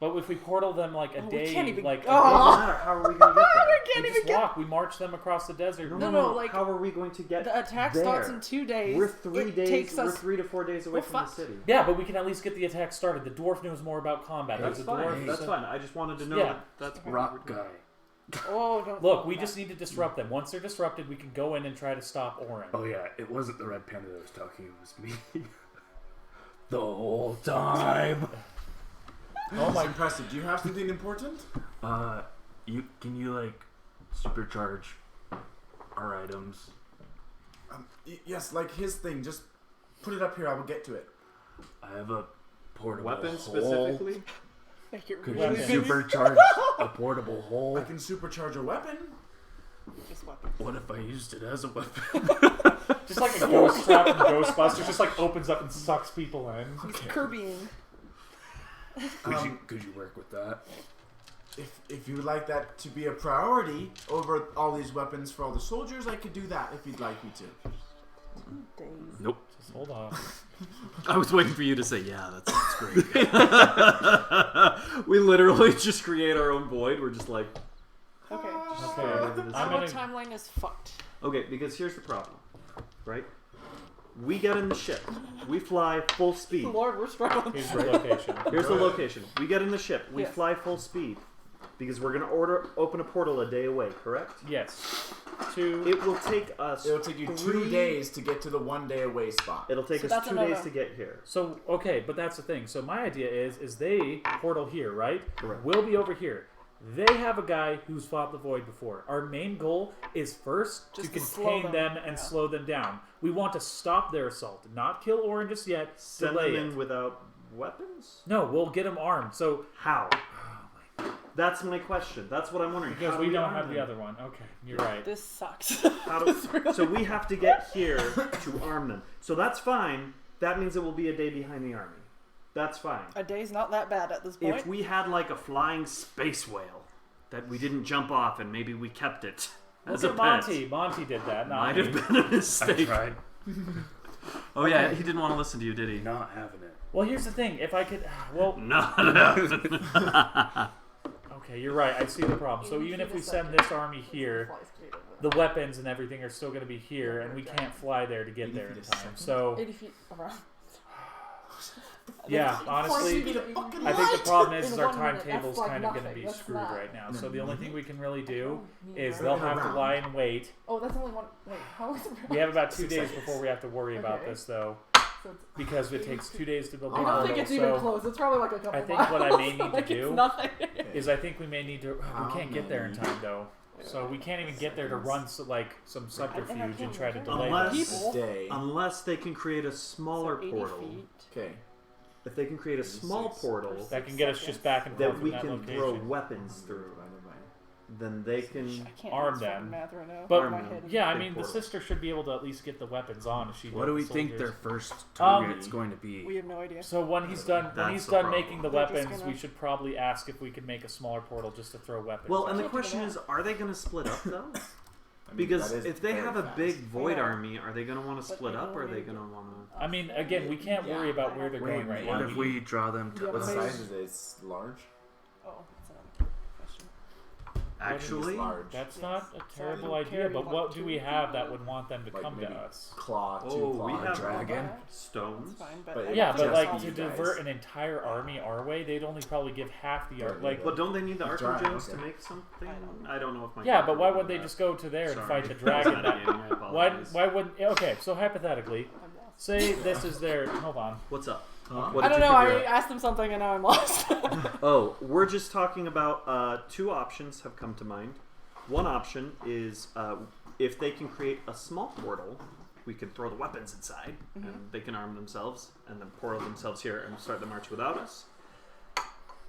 But if we portal them like a Oh, we day, can't even- like Oh. Doesn't matter. How are we going to get there? we can't we even just get. walk. We march them across the desert. No, like, how are we going to get The attack there? starts in 2 days. We're 3 It days. Takes We're us. 3 to 4 days away We're from the fucked. city. Yeah, but we can at least get the attack started. The dwarf knows more about combat. That's There's a fine. dwarf. That's fine. I just wanted to know Yeah. that's Rock guy. Oh, don't. Look, we just need to disrupt them. Once they're disrupted, we can go in and try to stop Orin. Oh yeah, it wasn't the red panda that was talking. It was me. The whole time. Oh my! Impressive. Do you have something important? Can you like supercharge our items? Yes, like his thing. Just put it up here. I will get to it. I have a portable weapons hole. specifically. Make it Could really you big. supercharge a portable hole? I can supercharge a weapon. Just weapons. What if I used it as a weapon? Just like a ghost trap in Ghostbusters, just like opens up and sucks people in. Kirbying. Could you work with that? If you would like that to be a priority over all these weapons for all the soldiers, I could do that if you'd like me to. Days. Nope. Just hold on. I was waiting for you to say, yeah, that sounds great. We literally just create our own void. We're just like, Okay. Okay, Our I'm gonna. timeline is fucked. okay, because here's the problem, right? We get in the ship. We fly full speed. Lord, we're struggling. Here's the location. Here's the location. We get in the ship. We Yes. fly full speed. Because we're going to open a portal a day away, correct? Yes. It will take us. It'll take you 2 days to get to the 1 day away spot. It'll take us 2 days to get here. So okay, but that's the thing. So my idea is they portal here, right? Correct. We'll be over here. They have a guy who's fought the void before. Our main goal is first Just to to slow contain them, them and yeah. slow them down. We want to stop their assault, not kill Orin just yet. Send delay them it. in without weapons? No, we'll get them armed. So How? That's my question. That's what I'm wondering. because How we do don't arm have them? the other one. Okay, you're right. This sucks. How do, so we have to get here to arm them. So that's fine. That means it will be a day behind the army. That's fine. A day's not that bad at this point. If we had like a flying space whale that we didn't jump off and maybe we kept it as a Look pet, at Monty. Monty did that. Not might me. have been a mistake. tried. Oh yeah, he didn't want to listen to you, did he? Not having it. Well, here's the thing. If I could, well, No. okay, you're right. I see the problem. So even if we send this army here, the weapons and everything are still going to be here, and we can't fly there to get 80 there in feet a time. second? So 80 feet around. yeah, honestly, I think the problem is In our 1 minute, timetable's that's like kind of going to nothing. be That's screwed not- right now. In a So the only thing minute? we can really do is Right they'll in a have to round. lie and wait. Oh, that's only one. Wait, how is it? We have about 2 6 days seconds. before we have to worry about Okay. this, though, So it's, because it takes 2 days to build the I don't portal. think it's even So close. It's probably like a couple I think miles. what I may need to Like, do it's nothing. is I think we may need to. How We can't get there in many time though. So we can't even get there to run like some subterfuge and can't try to imagine. delay Unless- this. People. Day. Unless they can create a smaller So 80 portal. feet. Okay. If they can create a small 86. portal That can get us just back and forth that from we that can location. throw weapons through, then they can. I can't Arm do this fucking them. math right now. But in my head. yeah, I Big mean, the portal. sister should be able to at least get the weapons on if she. What do built we the think their soldiers. first target's going to We be? have no idea. So when he's done, That's he's the done problem. making the They're just weapons, gonna- we should probably ask if we can make a smaller portal just to throw weapons. Well, and the can't do question that. is, are they going to split up though? I mean, Because that is if they very have a fast. big void know. army, are they going to want to But split they up, or are don't they need going to to- want to? I mean, again, we can't worry about where they're going right What now. if we draw them to Yeah, What us? maybe- size is it? It's large. Oh, that's another question. Actually, It's large. That's Yes. not a So terrible you idea, carry, but like, what do 2 we have that people? would want them to Like come to maybe us? Claw, Oh, two we claw, have dragon. That's stones. fine, but But Yeah, Just but like for to you guys. divert an entire army our way, they'd only probably give half the army. Right, Like, But don't they need the It's archer dry, gems to okay. make something? I don't know if my yeah, but character why would would do they that. just go to there and Sorry. fight the dragon? That was why? apologize. Why wouldn't? Okay, so hypothetically, I'm lost. say this is their. Hold on. What's up? Huh? What I did don't you know. I figure out? asked him something and now I'm lost. Oh, we're just talking about 2 options have come to mind. One option is if they can create a small portal, we could throw the weapons inside and they can arm themselves and then portal themselves here and start the march without us.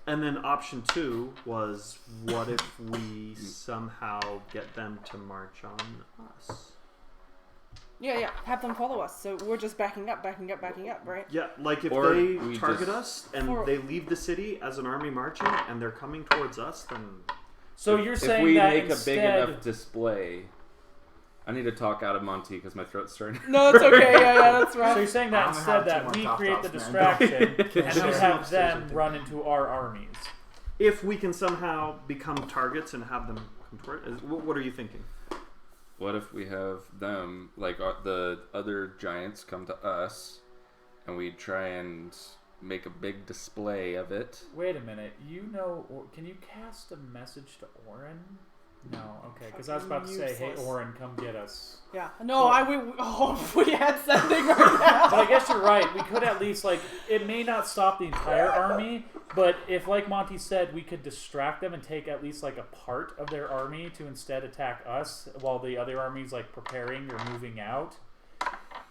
And then option 2 was, what if we somehow get them to march on us? yeah. Have them follow us. So we're just backing up, right? Yeah, like if Or they we target just- us and Or- they leave the city as an army marching and they're coming towards us, then So you're If saying we that make a big instead, enough display, I need to talk out of Monty because my throat's starting. No, it's okay. Yeah, that's so right. you're saying I'm that gonna instead have that two more we top create the tops, man. distraction and we Sure. have Upstairs, I them think. run into our armies. if we can somehow become targets and have them come toward what are you thinking? What if we have them, like the other giants, come to us, and we try and make a big display of it? Wait a minute. You know, or can you cast a message to Orin? No, okay, because I was about to say, "Hey, Useless. Orin, come get us." Yeah. No, we had sending right now. But I guess you're right. We could at least it may not stop the entire army, but if, like Monty said, we could distract them and take at least a part of their army to instead attack us while the other army's preparing or moving out,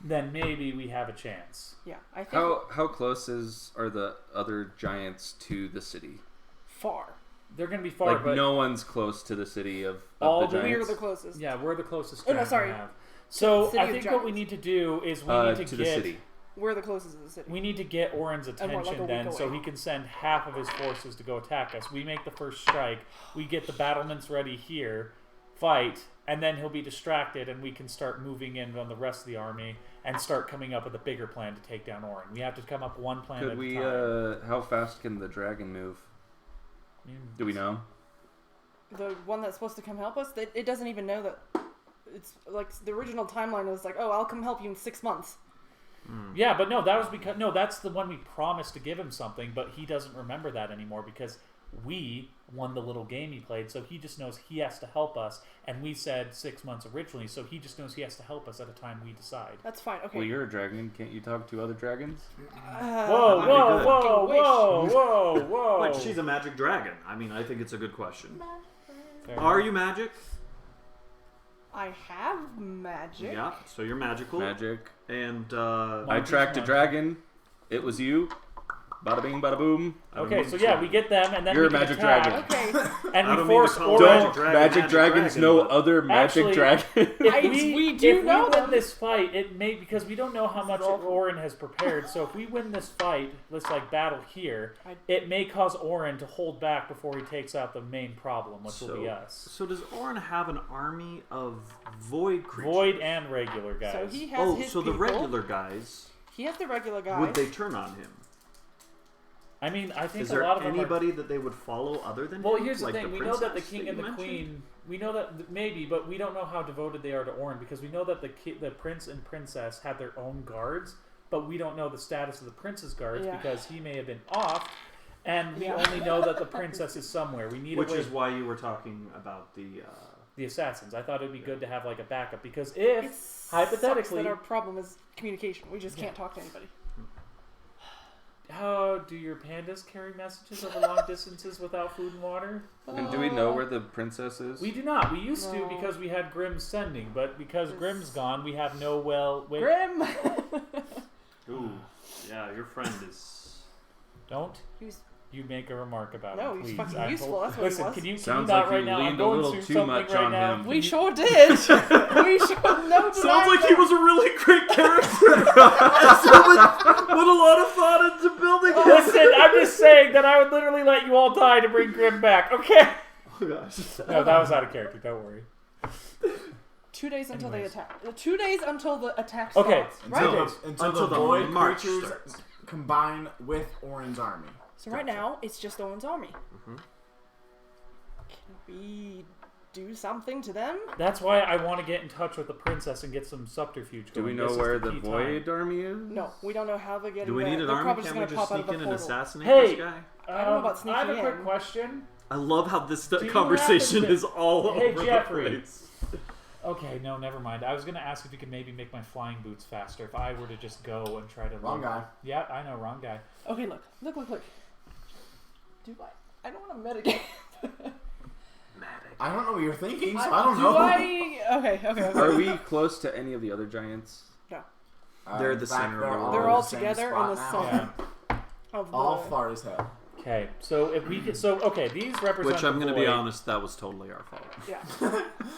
then maybe we have a chance. Yeah, I think How close are the other giants to the city? far. They're going to be far, Like but no one's close to the city of All the the- giants. We're the closest. yeah, we're the closest. Oh, no, giant sorry. we have. So City I of think what we giants. need to do is we need to to get the city. We're the closest to the city. we need to get Orin's we're like a attention week then, so away. he can send half of his forces to go attack us. We make the first strike. We get the battlements ready here, fight, and then he'll be distracted, and we can start moving in on the rest of the army and start coming up with a bigger plan to take down Orin. We have to come up one plan Could at we? a time. How fast can the dragon move? Do we know? The one that's supposed to come help us, it doesn't even know that. It's like the original timeline was like, oh, I'll come help you in 6 months. Yeah, but no, that was because that's the one we promised to give him something, but he doesn't remember that anymore because we won the little game he played, so he just knows he has to help us. And we said 6 months originally, so he just knows he has to help us at a time we decide. That's fine. Okay. Well, you're a dragon. Can't you talk to other dragons? Whoa, that'd be whoa, good. whoa, Wish. whoa, whoa, whoa. Wait, she's a magic dragon. I mean, I think it's a good question. Fair Are enough. you magic? I have magic. Yeah, so you're magical. Magic. And I Monkey's tracked a monkey. dragon. It was you. Bada bing, bada boom. Okay, so yeah, we get them, and then You're we a can magic attack, dragon. Okay. and I we don't mean to force call Orin. Magic Dragon Magic dragons dragon, know but- other magic Actually, dragons. If We do if know we win them. this fight, it may because we don't know how much awful. Orin has prepared. So if we win this fight, let's like battle here, it may cause Orin to hold back before he takes out the main problem, which will be us. So does Orin have an army of void creatures? Void and regular guys. So he has Oh, his so the people. regular guys, He has the regular guys. would they turn on him? I mean, I think Is a there lot of them are. anybody that they would follow other than Well, him? here's the Like thing: we know that the princess king and you the mentioned? queen. We know that maybe, but we don't know how devoted they are to Orin because we know that the prince and princess had their own guards, but we don't know the status of the prince's guards Yeah. because he may have been off, and we Yeah. only know that the princess is somewhere. We need Which a way. is why you were talking about The assassins. I thought it'd be good to have like a backup because if It sucks hypothetically, that our problem is communication. We just can't talk to anybody. how do your pandas carry messages over long distances without food and water? And do we know where the princess is? We do not. We used to No. because we had Grimm sending, but because This- Grimm's gone, we have no way. Grim. Ooh, yeah, your friend is. Don't He was- you make a remark about No, him, he's please. fucking I useful, hope- that's what he Listen, was. can you Sounds not like right you now? I'm leaned a going little through too something much right on now. him. we sure did. We sure no Sounds denying like he that. was a really great character. Put a lot of thought into building him. Listen, I'm just saying that I would literally let you all die to bring Grimm back. Okay. Oh gosh. No, that was out of character. Don't worry. 2 days until Anyways. they attack. 2 days until the attack Okay, starts. Until, Right. until Until the the void march creatures starts. combine with Orin's army. So right now it's just Owen's army. Mhm. Can we do something to them? That's why I want to get in touch with the princess and get some subterfuge Do going. we know This is where the key void time. army is? No, we don't know how they're getting Do we there. need an They're army? probably Can't gonna we just pop out sneak of in the and portal. assassinate Hey! this guy? I don't know about I have a sneaking quick in. question. I love how this you conversation happen to- is all Hey, over Jeffrey. the place. Okay, no, never mind. I was gonna ask if you could maybe make my flying boots faster. If I were to just go and try to. Wrong guy. Yeah, I know, wrong guy. Okay, look. Do I don't want to metagame. I don't know what you're thinking, so I Do don't know. Okay. Are we close to any of the other giants? They're the in fact, center of they're the all world. They're all the same together spot in the now. sun. Yeah. Of the, All far as hell. Okay, so if we could, okay, these represent. Which I'm the going to be void. honest, that was totally our fault. Yeah.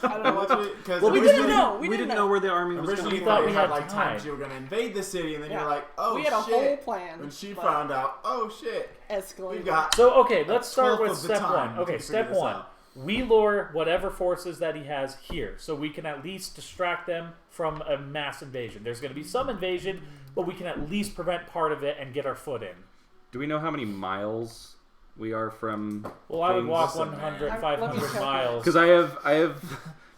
I don't know what. Because Well, we originally, didn't know. We We didn't didn't know know. where the army was originally going. you thought thought we you had had like time. times you were gonna invade the city, and then Yeah. you're like, oh we had a shit. whole plan. When she but found out, oh shit, escalated. we've got So okay, let's start 12th with of the step time one. to Okay, figure step this one. out. We lure whatever forces that he has here, so we can at least distract them from a mass invasion. There's going to be some invasion, but we can at least prevent part of it and get our foot in. Do we know how many miles we are from? Well, I would things? walk Listen, 100, man. 500 Let me check miles. Because I have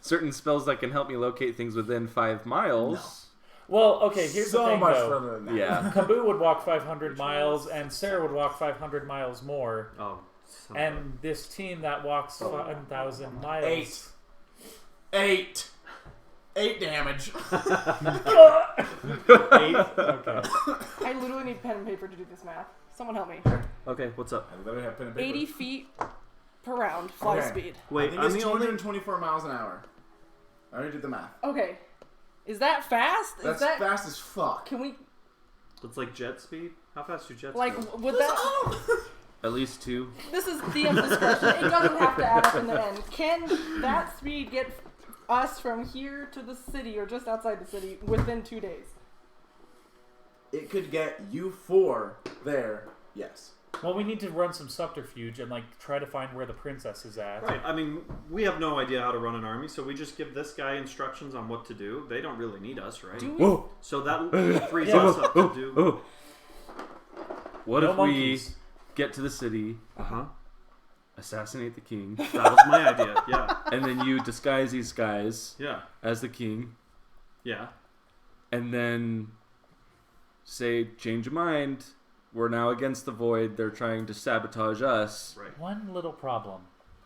certain spells that can help me locate things within 5 miles. Well, okay, here's so the thing, much though. further than that. Yeah. Kaboo would walk 500 miles, and Sarah would walk 500 miles more. Oh, And this team that walks 1,000 miles. 8 damage. 8? Okay. I literally need pen and paper to do this math. Someone help me. okay, what's up? I literally have pen and paper. 80 feet per round fly Okay. speed. I Wait, think I'm it's the only. 224 miles an hour. I already did the math. Okay. Is that fast? That's Is that fast as fuck. Can we It's like jet speed. How fast do jets like go? would that At least 2. This is DM's discretion. It doesn't have to add up in the end. Can that speed get us from here to the city or just outside the city within 2 days? It could get you 4 there. Yes. Well, we need to run some subterfuge and like try to find where the princess is at. Right. I mean, we have no idea how to run an army, so we just give this guy instructions on what to do. They don't really need us, right? Do we? Whoa! So that frees Yeah. us up to do. Oh. What No if monkeys. we get to the city, Uh huh. assassinate the king, That was my idea. Yeah. and then you disguise these guys Yeah. as the king, Yeah. and then say, change your mind, we're now against the void. They're trying to sabotage us. Right. One little problem.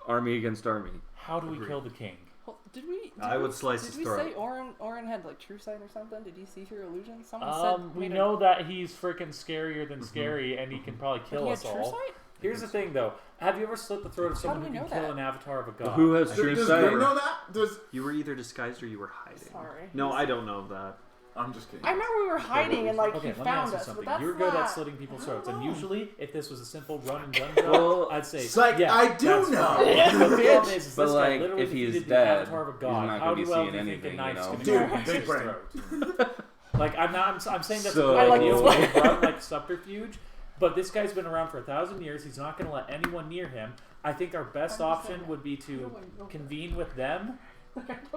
Army against army. How do we Agreed. kill the king? Well, did we? I would slice Did his we throat. say Orin had like true sight or something? Did he see through illusions? Someone said. We made know that he's freaking scarier than scary, and he can probably But kill he us had true all. sight? Here's the thing, though. Have you ever slit the throat of How someone do who we can know kill that? an avatar of a god? Who has true Does sight? Grim know that? Does You were either disguised or you were hiding. Sorry. No, I don't know that. I'm just kidding. I remember we were hiding and like Okay, he let me found ask you us, but something. that's You're good not... at slitting people's I don't throats, and know. usually, if this was a simple run and gun job, Well, I'd say, it's like, yeah, I do that's know. fine. Yeah, But the bitch. problem is But, this guy like, literally if he's defeated dead, the avatar of a he's god. not How gonna do be well seeing do you think a anything, knife's you know? gonna Dude, go against big his brain. throat? Like I'm saying that's So, a good like idea this way one. to run like subterfuge, but this guy's been around for 1,000 years. He's not going to let anyone near him. I think our best option would be to convene with them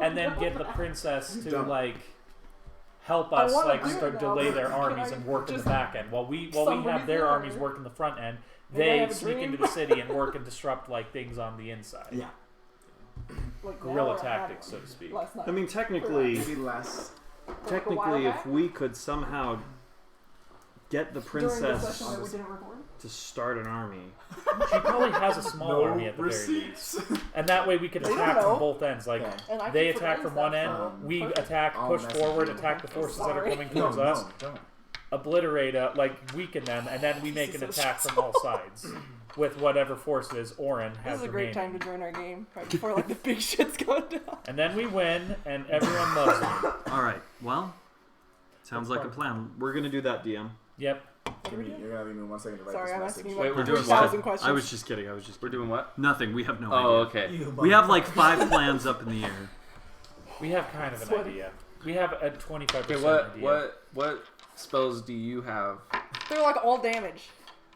and then get the princess to Don't. like help I us wanna like do start it delay now, their but armies can I and work in the just- back end while we Somebody's have their there. armies work in the front end. Maybe I They have a sneak dream. into the city and work and disrupt like things on the inside. Yeah. Like, now Guerrilla or tactics, had so to speak. one last night. I mean, technically, Maybe less. Like a while if back? we could somehow get the During the princess session that we didn't record. to start an army, She probably has a small No army at the very receipts. least, and that way we could They don't attack from know. both ends. Like Okay. And I they keep attack from one forgetting end, stuff, so we perfect. attack, I'll push message forward, you. attack the forces that are Sorry. coming No, towards us, don't. obliterate, like weaken them, and then we make an Jesus, attack from all sides with whatever forces Orin This has is a great remaining. time to join our game, right before like the big shit's going down. And then we win, and everyone loves me. all right. Well, sounds like a plan. We're gonna do that, DM. Yep. Give me, you're gonna leave me 1 second to write Sorry, this I'm message. asking you Wait, like we're doing 3,000 what? questions. I was just kidding. We're doing what? Nothing. We have no Oh, idea. okay. We have like 5 plans up in the air. We have kind of an Sweaty. idea. We have a 25% Okay, idea. what spells do you have? They're like all damage.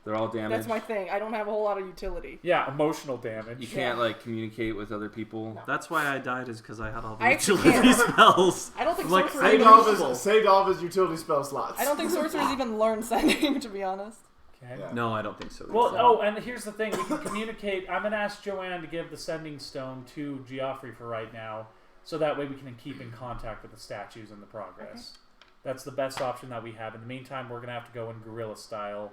They're all damaged. That's my thing. I don't have a whole lot of utility. Yeah, emotional damage. You can't like communicate with other people. That's why I died, is because I had all the I actually utility can't. spells. I don't think Like, sorcerers. save Even, all- Saved all of his utility spell slots. I don't think sorcerers even learn sending, to be honest. Okay. Yeah. No, I don't think so. Well, either. oh, and here's the thing: we can communicate. I'm gonna ask Joanne to give the sending stone to Geoffrey for right now, so that way we can keep in contact with the statues and the progress. That's the best option that we have. In the meantime, we're gonna have to go in guerrilla style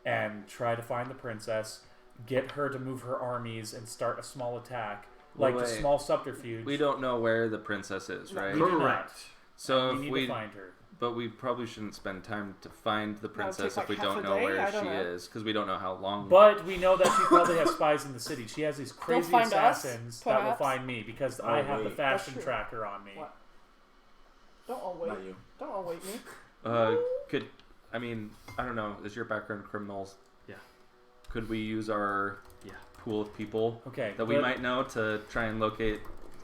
and try to find the princess, get her to move her armies, and start a small attack, like Wait. a small subterfuge. We don't know where the princess is, No. right? We do not. Correct. So we if need we, to find her. but we probably shouldn't spend time to find the princess take, if we like, half don't a know day? where I don't she know. is, because we don't know how long. But we know that she probably has spies in the city. She has these crazy find us, assassins that will perhaps. find me because Oh, I have the wait. fashion That's true. tracker on me. What? Don't all wait. Not you. Don't all wait me. Could I mean I don't know? Is your background criminals? Yeah. Could we use our Yeah. pool of people Okay, that we but- might know to try and locate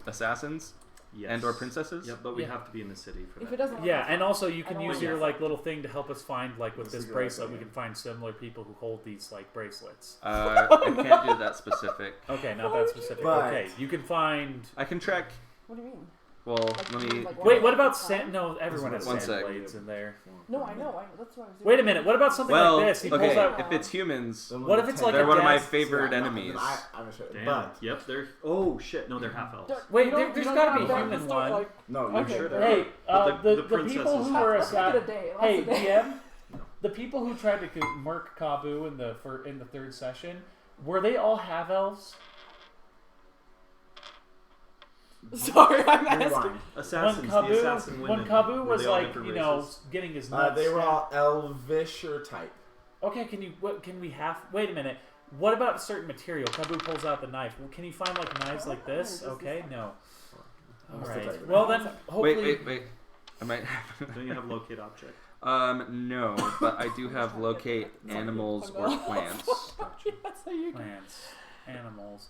assassins Yes. and or princesses? Yep, but we Yeah. have to be in the city for If it that. doesn't. Yeah, work, and also you I can don't use want your to- like little thing to help us find like with This this is a good bracelet. We idea. can find similar people who hold these like bracelets. I can't do that specific. Okay, not that specific. But- Okay, you can find. I can track. What do you mean? Well, Like, let you me. mean, like, Wait, what about One sand? No, everyone has One sand sec. blades in there. No, I know. That's what I was doing. Wait a minute. What about something Well, like this? He pulls okay. out. If it's humans, What if it's like they're a one of my gas- favorite enemies. I'm sure. Damn. But Yep, they're. Oh shit! No, they're half elves. Wait, You don't- there's you don't gotta have be a that human to start, one. like, no, you're Okay, sure. fair. Hey, But the the princess people is- who were Let's make it a assassinated. day. Hey, Let's a day. DM, the people who tried to murk Kabu in the third session, were they all half elves? Sorry, I'm asking. Rewind. Assassins, the assassin women. when Kabu were was they all like, different you know, races? getting his nuts. They were stabbed- all elvisher type. Okay, can we wait a minute. What about a certain material? Kabu pulls out the knife. Well, can you find like knives like this? Okay, no. I'm still typing. Alright. Well then, hopefully. Wait. I might have. Don't you have locate object? No, but I do have locate animals or plants. That's how you. Plants, animals.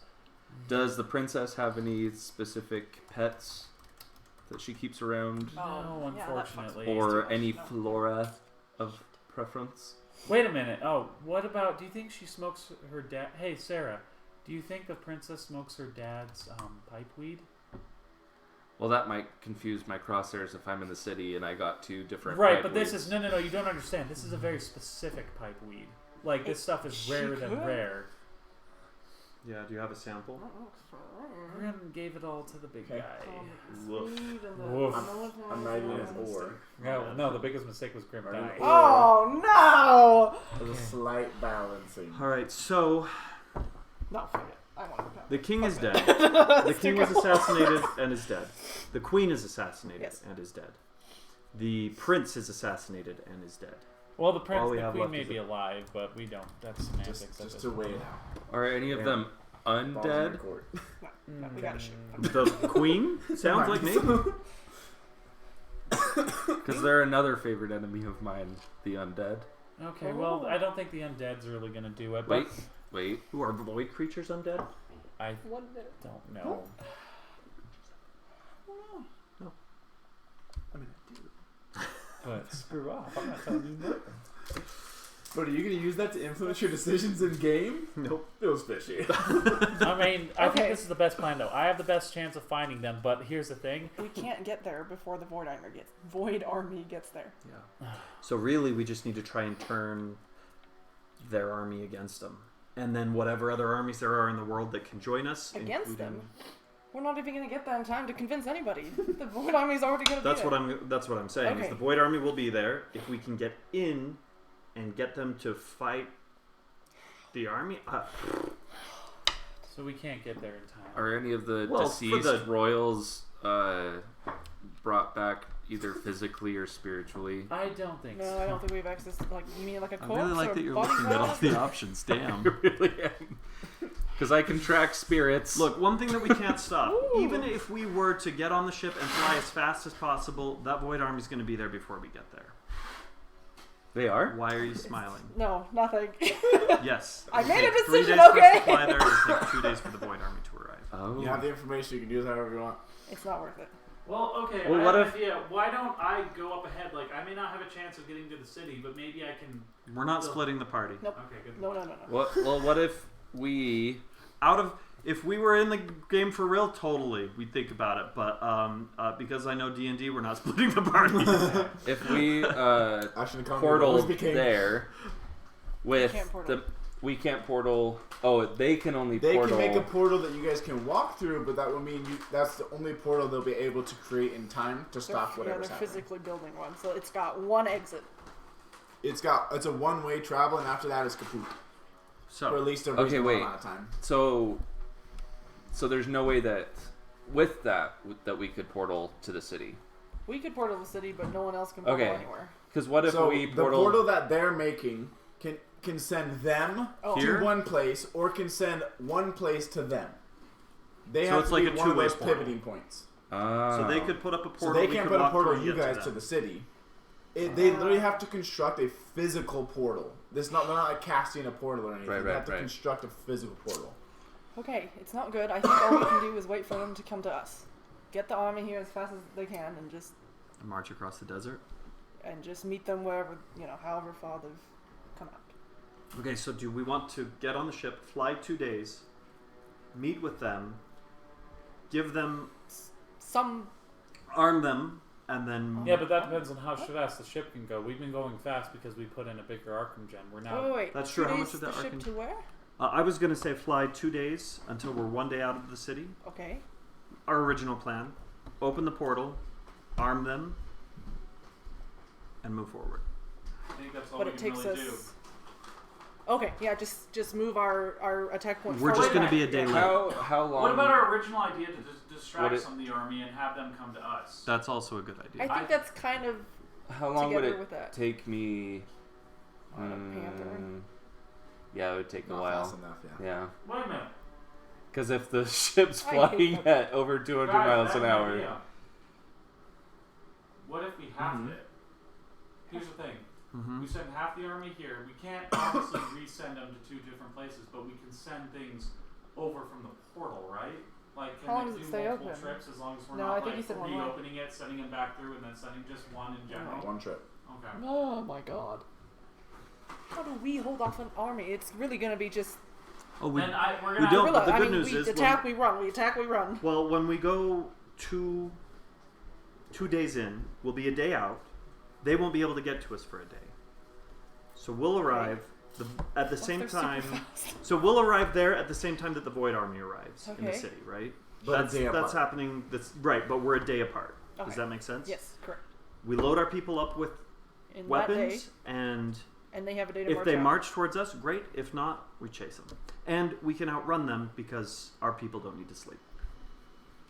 Does the princess have any specific pets that she keeps around, No, yeah, that unfortunately. or any No. flora of preference? Wait a minute. Oh, what about? Do you think she smokes her dad? Hey, Sarah, do you think the princess smokes her dad's pipe weed? Well, that might confuse my crosshairs if I'm in the city and I got two different. Right, pipe but this weeds. is no. You don't understand. This is a very specific pipe weed. Like this stuff is She rarer than could. rare. Yeah, do you have a sample? Grim gave it all to the big Okay. guy. Woof. Woof. I'm not even an ore. No, the biggest mistake was Grim Right. dying. Oh no! There's a slight balancing. Alright, so No, fuck it. I want to the king is dead. The The king was assassinated and is dead. The queen is assassinated Yes. and is dead. The prince is assassinated and is dead. Well, the All prince, we the have queen left may is be a- alive, but we don't. That's semantics. Just to wait it out. Are any of Yeah. them Balls in the undead? court. No, we gotta shoot. The queen sounds like me. Because they're another favorite enemy of mine, the undead. Okay, well, I don't think the undead's really gonna do it. Wait, But wait. Who are void creatures undead? I 1 minute. don't know. I mean, I do. But screw off. I'm not telling you nothing. But are you gonna use that to influence your decisions in game? Nope. Feels fishy. I mean, I think Okay. this is the best plan, though. I have the best chance of finding them, but here's the thing. We can't get there before the Void Army gets there. Yeah. So really, we just need to try and turn their army against them, and then whatever other armies there are in the world that can join us Against including- them? We're not even gonna get there in time to convince anybody. The Void Army's already gonna That's be what I'm saying. Is Okay. the void army will be there if we can get in and get them to fight the army. So we can't get there in time. Are any of the Well, for deceased the- royals brought back either physically or spiritually? I don't think No, so. I don't think we have access to, like, you mean like a I corpse really like or that you're body looking at all count? the options. Damn. really am. Because I can track spirits. Look, one thing that we can't stop, Ooh. even if we were to get on the ship and fly as fast as possible, that void army is going to be there before we get there. They are? Why are you smiling? No, nothing. Yes. I It'll made a take 3 decision, days for us okay? to fly there. It'll take 2 days for the void army to arrive. Oh. You have the information. You can use it however you want. It's not worth it. Well, okay. Well, I what have if- an idea. Why don't I go up ahead? Like, I may not have a chance of getting to the city, but maybe I can. We're not splitting the party. Nope. Okay, good. No. What if we... If we were in the game for real, totally, we'd think about it. But because I know D&D, we're not splitting the party. If we I should come. portal there with can't portal. we can't portal. Oh, they can only They portal. can make a portal that you guys can walk through, but that would mean that's the only portal they'll be able to create in time to stop they're whatever's happening. physically building one, so it's got one exit. It's a one-way travel, and after that it's kaput. For at So, least a Okay, reasonable wait. amount of time. So there's no way that with that we could portal to the city. We could portal the city, but no one else can portal Okay. anywhere. Because what if So we the portal? portal that they're making can send them Oh. Here? to one place, or can send one place to them. They So have it's to like be a one of two-way those portal. pivoting points. Ah. so they could put up a portal. So they we can't could put a walk portal through you and get guys to to the them. city. They literally have to construct a physical portal. They're not like casting a portal or anything. Right, they right, have to right. construct a physical portal. Okay, it's not good. I think all we can do is wait for them to come to us. Get the army here as fast as they can, and March across the desert. just meet them wherever, however far they've come out. Okay, so do we want to get on the ship, fly 2 days, meet with them, give them, Some arm them, and then Yeah, but that depends on how fast the ship can go. We've been going fast because we put in a bigger Arkham gen. We're now. wait. That's 2 true. How much days of that the ship Arkham- to where? I was going to say fly 2 days until we're 1 day out of the city. Okay. Our original plan. Open the portal, arm them, and move forward. I think that's all But we it can takes really do. us. Okay, yeah, just move our attack point. We're just forward. going to be a day late. How long? What about our original idea to just distract Would it- some of the army and have them come to us? That's also a good I idea. think that's kind of How long would together it with that. take me? On a panther. Yeah, it would take Not a while. fast enough, yeah. Yeah, Wait a minute. because if the ship's I hate flying that. at over 200 Guys, miles I an have an hour. idea. What if we halved Mhm. it? Here's the thing. Mm-hmm. We send half the army here. We can't obviously resend them to 2 different places, but we can send things over from the portal, right? Like, How long can does it it do stay multiple open? trips as long as we're No, not I think you like said one way. reopening it, sending them back through, and then sending just one in general? One trip. Okay. Oh my god. How do we hold off an army? It's really gonna be just Oh, we Then we're we gonna don't- guerrilla. but the I good mean, news we is attack, we run. We attack, we run. Well, when we go 2 days in, we'll be a day out. They won't be able to get to us for a day. So we'll arrive, At the Once same they're super time, fast. so we'll arrive there at the same time that the Void Army arrives in the Okay. city, right? But that's a day that's apart. happening. That's right, but we're a day apart. Okay. Does that make sense? Yes, correct. We load our people up with In that day, weapons, and and they have a day to if march they out. march towards us, great. If not, we chase them, and we can outrun them because our people don't need to sleep.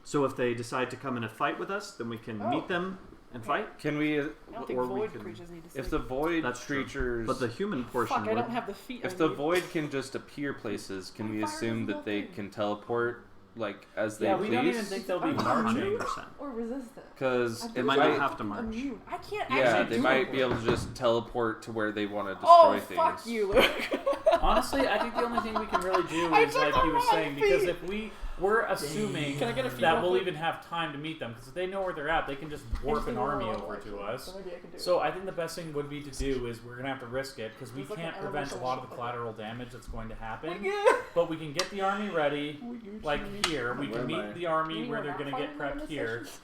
So if they decide to come in and fight with us, then we can Oh. meet them and fight. Can we? I don't think or we void can- creatures need to sleep. If the void That's true. creatures, But the human portion Fuck, I would. don't have the feet. if I the need. void can just appear places, can we Fire assume is that they nothing. can teleport like as they Yeah, we please? don't even think they'll be I'm marching. 100%. or resistant. Because I'm It pretty might sure not I'm have to march. immune. I can't yeah, actually they do might it. be able to just teleport to where they want to destroy Oh, things. fuck you, Luke. Honestly, I think the only thing we can really do I is took like the he was wrong saying, because feet. if we're assuming Can I get a feet that real we'll quick? even have time to meet them, because if they know where they're at, they can just I just warp an need a army little over actually, to us. So maybe I can do it. So I think the best thing would be to do is we're gonna have to risk it because we There's like can't an prevent a elemental lot of the ship like that. collateral damage that's going to happen. Yeah. But we can get the army ready, We usually like need- here. We Where can am I? meet the army We where are they're not gonna get fighting them in prepped this here, session.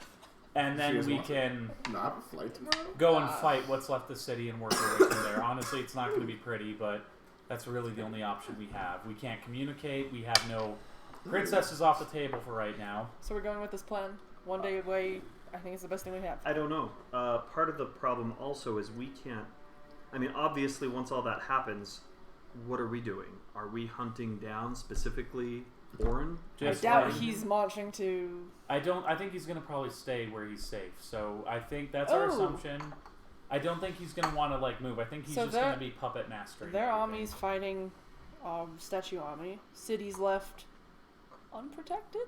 and then Serious we one. can No, I have a flight tomorrow. go and fight what's left of the city and work our way from there. Honestly, it's not going to be pretty, but that's really the only option we have. We can't communicate. We have no princess is off the table for right now. So we're going with this plan. One day away. I think it's the best thing we have. I don't know. Part of the problem also is we can't. I mean, obviously, once all that happens, what are we doing? Are we hunting down specifically Orin? Just I doubt like- he's marching to. I think he's going to probably stay where he's safe. So I think that's our Oh. assumption. I don't think he's going to want to like move. I think he's So just going to be puppet mastering. Their everything. army's fighting statue army. City's left unprotected.